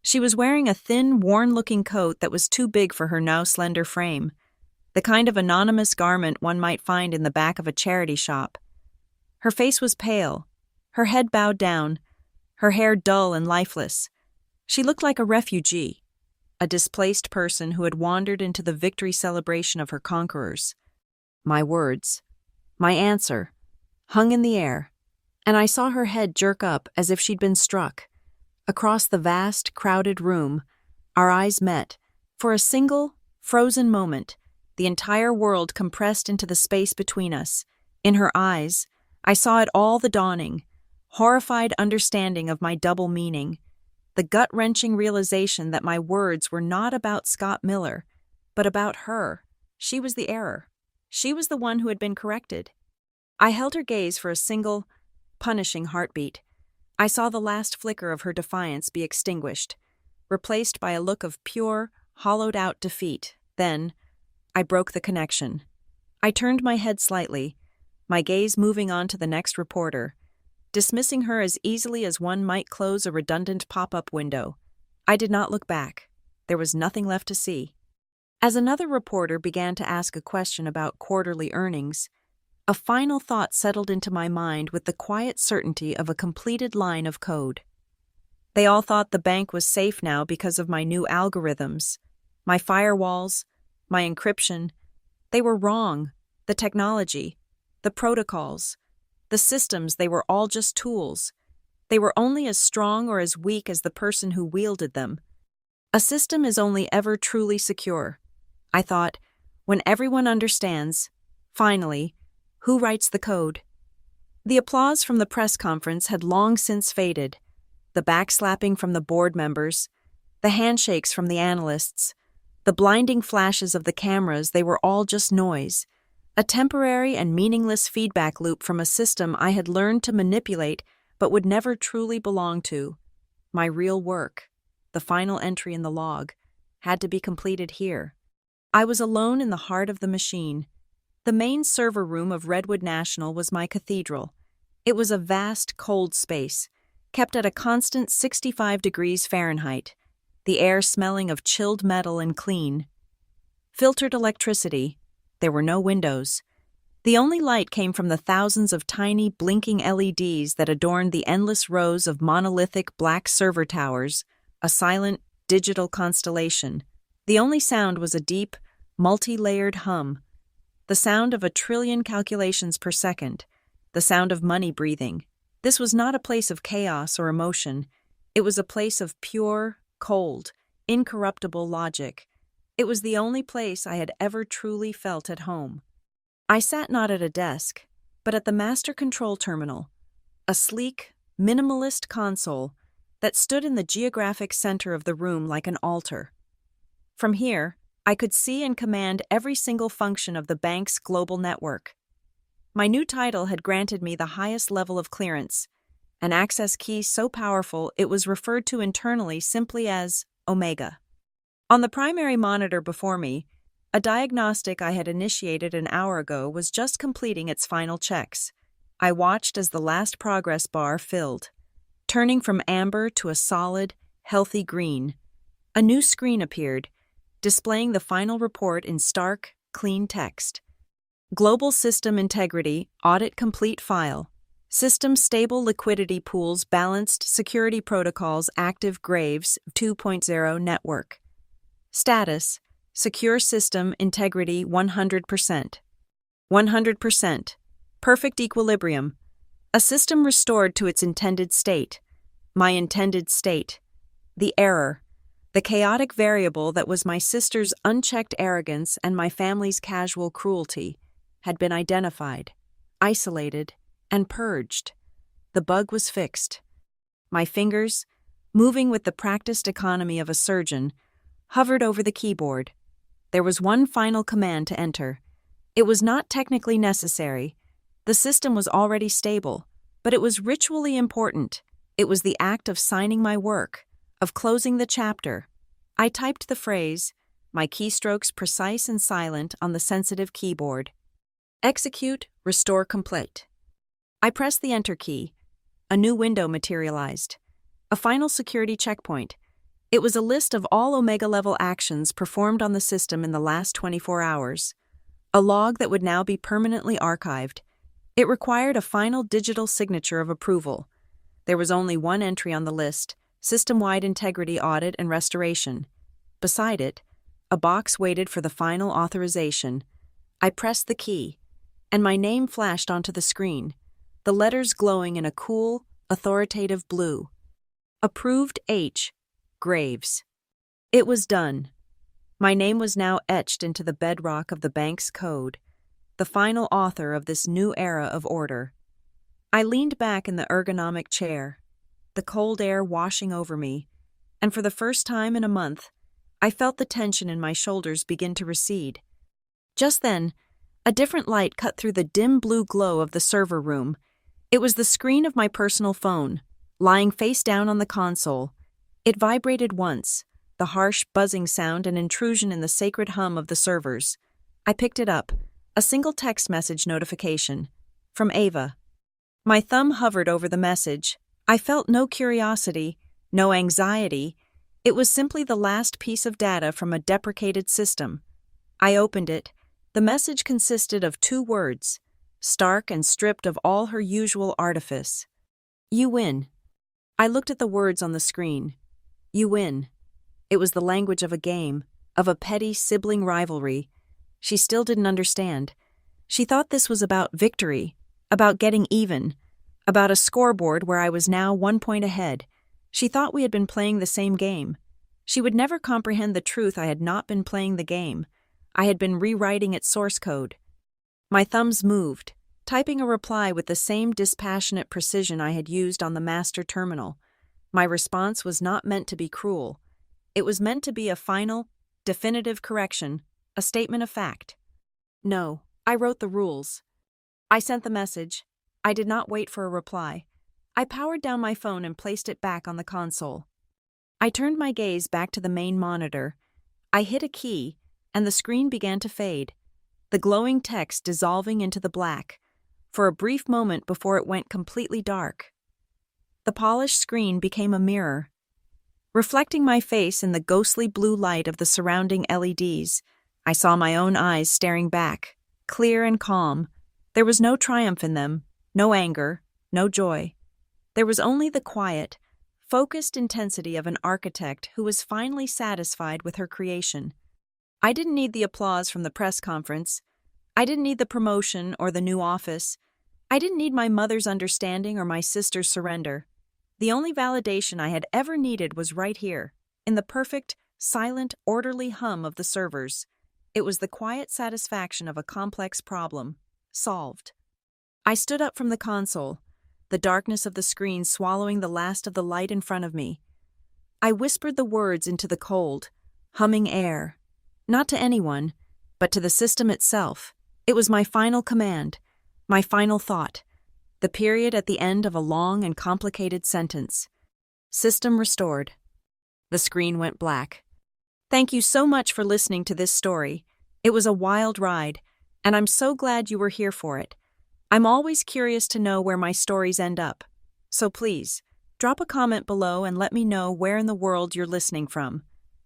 She was wearing a thin, worn-looking coat that was too big for her now slender frame, the kind of anonymous garment one might find in the back of a charity shop. Her face was pale, her head bowed down, her hair dull and lifeless. She looked like a refugee, a displaced person who had wandered into the victory celebration of her conquerors. My words, my answer, hung in the air, and I saw her head jerk up as if she'd been struck. Across the vast, crowded room, our eyes met. For a single, frozen moment, the entire world compressed into the space between us. In her eyes, I saw it all the dawning, horrified understanding of my double meaning, the gut-wrenching realization that my words were not about Scott Miller, but about her. She was the error. She was the one who had been corrected. I held her gaze for a single, punishing heartbeat. I saw the last flicker of her defiance be extinguished, replaced by a look of pure, hollowed-out defeat. Then, I broke the connection. I turned my head slightly, my gaze moving on to the next reporter, dismissing her as easily as one might close a redundant pop-up window. I did not look back. There was nothing left to see. As another reporter began to ask a question about quarterly earnings, a final thought settled into my mind with the quiet certainty of a completed line of code. They all thought the bank was safe now because of my new algorithms, my firewalls, my encryption. They were wrong. The technology, the protocols, the systems, they were all just tools. They were only as strong or as weak as the person who wielded them. A system is only ever truly secure, I thought, when everyone understands, finally, who writes the code. The applause from the press conference had long since faded, the backslapping from the board members, the handshakes from the analysts, the blinding flashes of the cameras. They were all just noise, a temporary and meaningless feedback loop from a system I had learned to manipulate but would never truly belong to. My real work, the final entry in the log, had to be completed here. I was alone in the heart of the machine. The main server room of Redwood National was my cathedral. It was a vast, cold space, kept at a constant 65 degrees Fahrenheit, the air smelling of chilled metal and clean. Filtered electricity. There were no windows. The only light came from the thousands of tiny, blinking LEDs that adorned the endless rows of monolithic black server towers, a silent, digital constellation. The only sound was a deep, multi-layered hum, the sound of 1 trillion calculations per second, the sound of money breathing. This was not a place of chaos or emotion. It was a place of pure, cold, incorruptible logic. It was the only place I had ever truly felt at home. I sat not at a desk, but at the master control terminal, a sleek, minimalist console that stood in the geographic center of the room like an altar. From here, I could see and command every single function of the bank's global network. My new title had granted me the highest level of clearance, an access key so powerful it was referred to internally simply as Omega. On the primary monitor before me, a diagnostic I had initiated an hour ago was just completing its final checks. I watched as the last progress bar filled, turning from amber to a solid, healthy green. A new screen appeared, displaying the final report in stark, clean text. Global System Integrity Audit Complete File. System Stable Liquidity Pools Balanced Security Protocols Active Graves 2.0 Network. Status: Secure System Integrity 100%. 100%. Perfect equilibrium. A system restored to its intended state. My intended state. The error. The chaotic variable that was my sister's unchecked arrogance and my family's casual cruelty had been identified, isolated, and purged. The bug was fixed. My fingers, moving with the practiced economy of a surgeon, hovered over the keyboard. There was one final command to enter. It was not technically necessary. The system was already stable, but it was ritually important. It was the act of signing my work, of closing the chapter. I typed the phrase, my keystrokes precise and silent on the sensitive keyboard. Execute, restore complete. I pressed the Enter key. A new window materialized. A final security checkpoint. It was a list of all Omega-level actions performed on the system in the last 24 hours. A log that would now be permanently archived. It required a final digital signature of approval. There was only one entry on the list: System-wide Integrity Audit and Restoration. Beside it, a box waited for the final authorization. I pressed the key, and my name flashed onto the screen, the letters glowing in a cool, authoritative blue. Approved H. Graves. It was done. My name was now etched into the bedrock of the bank's code, the final author of this new era of order. I leaned back in the ergonomic chair, the cold air washing over me, and for the first time in a month, I felt the tension in my shoulders begin to recede. Just then, a different light cut through the dim blue glow of the server room. It was the screen of my personal phone, lying face down on the console. It vibrated once, the harsh buzzing sound an intrusion in the sacred hum of the servers. I picked it up, a single text message notification. From Ava. My thumb hovered over the message. I felt no curiosity, no anxiety. It was simply the last piece of data from a deprecated system. I opened it. The message consisted of 2 words, stark and stripped of all her usual artifice. You win. I looked at the words on the screen. You win. It was the language of a game, of a petty sibling rivalry. She still didn't understand. She thought this was about victory, about getting even, about a scoreboard where I was now 1 point ahead. She thought we had been playing the same game. She would never comprehend the truth I had not been playing the game. I had been rewriting its source code. My thumbs moved, typing a reply with the same dispassionate precision I had used on the master terminal. My response was not meant to be cruel. It was meant to be a final, definitive correction, a statement of fact. No, I wrote the rules. I sent the message. I did not wait for a reply. I powered down my phone and placed it back on the console. I turned my gaze back to the main monitor. I hit a key, and the screen began to fade, the glowing text dissolving into the black, for a brief moment before it went completely dark. The polished screen became a mirror, reflecting my face in the ghostly blue light of the surrounding LEDs. I saw my own eyes staring back, clear and calm. There was no triumph in them, no anger, no joy. There was only the quiet, focused intensity of an architect who was finally satisfied with her creation. I didn't need the applause from the press conference. I didn't need the promotion or the new office. I didn't need my mother's understanding or my sister's surrender. The only validation I had ever needed was right here, in the perfect, silent, orderly hum of the servers. It was the quiet satisfaction of a complex problem, solved. I stood up from the console, the darkness of the screen swallowing the last of the light in front of me. I whispered the words into the cold, humming air. Not to anyone, but to the system itself. It was my final command, my final thought, the period at the end of a long and complicated sentence. System restored. The screen went black. Thank you so much for listening to this story. It was a wild ride, and I'm so glad you were here for it. I'm always curious to know where my stories end up. So please, drop a comment below and let me know where in the world you're listening from.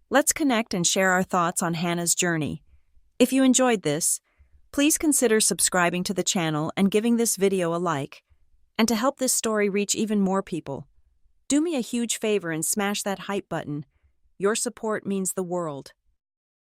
Let's connect and share our thoughts on Hannah's journey. If you enjoyed this, please consider subscribing to the channel and giving this video a like. And to help this story reach even more people, do me a huge favor and smash that hype button. Your support means the world.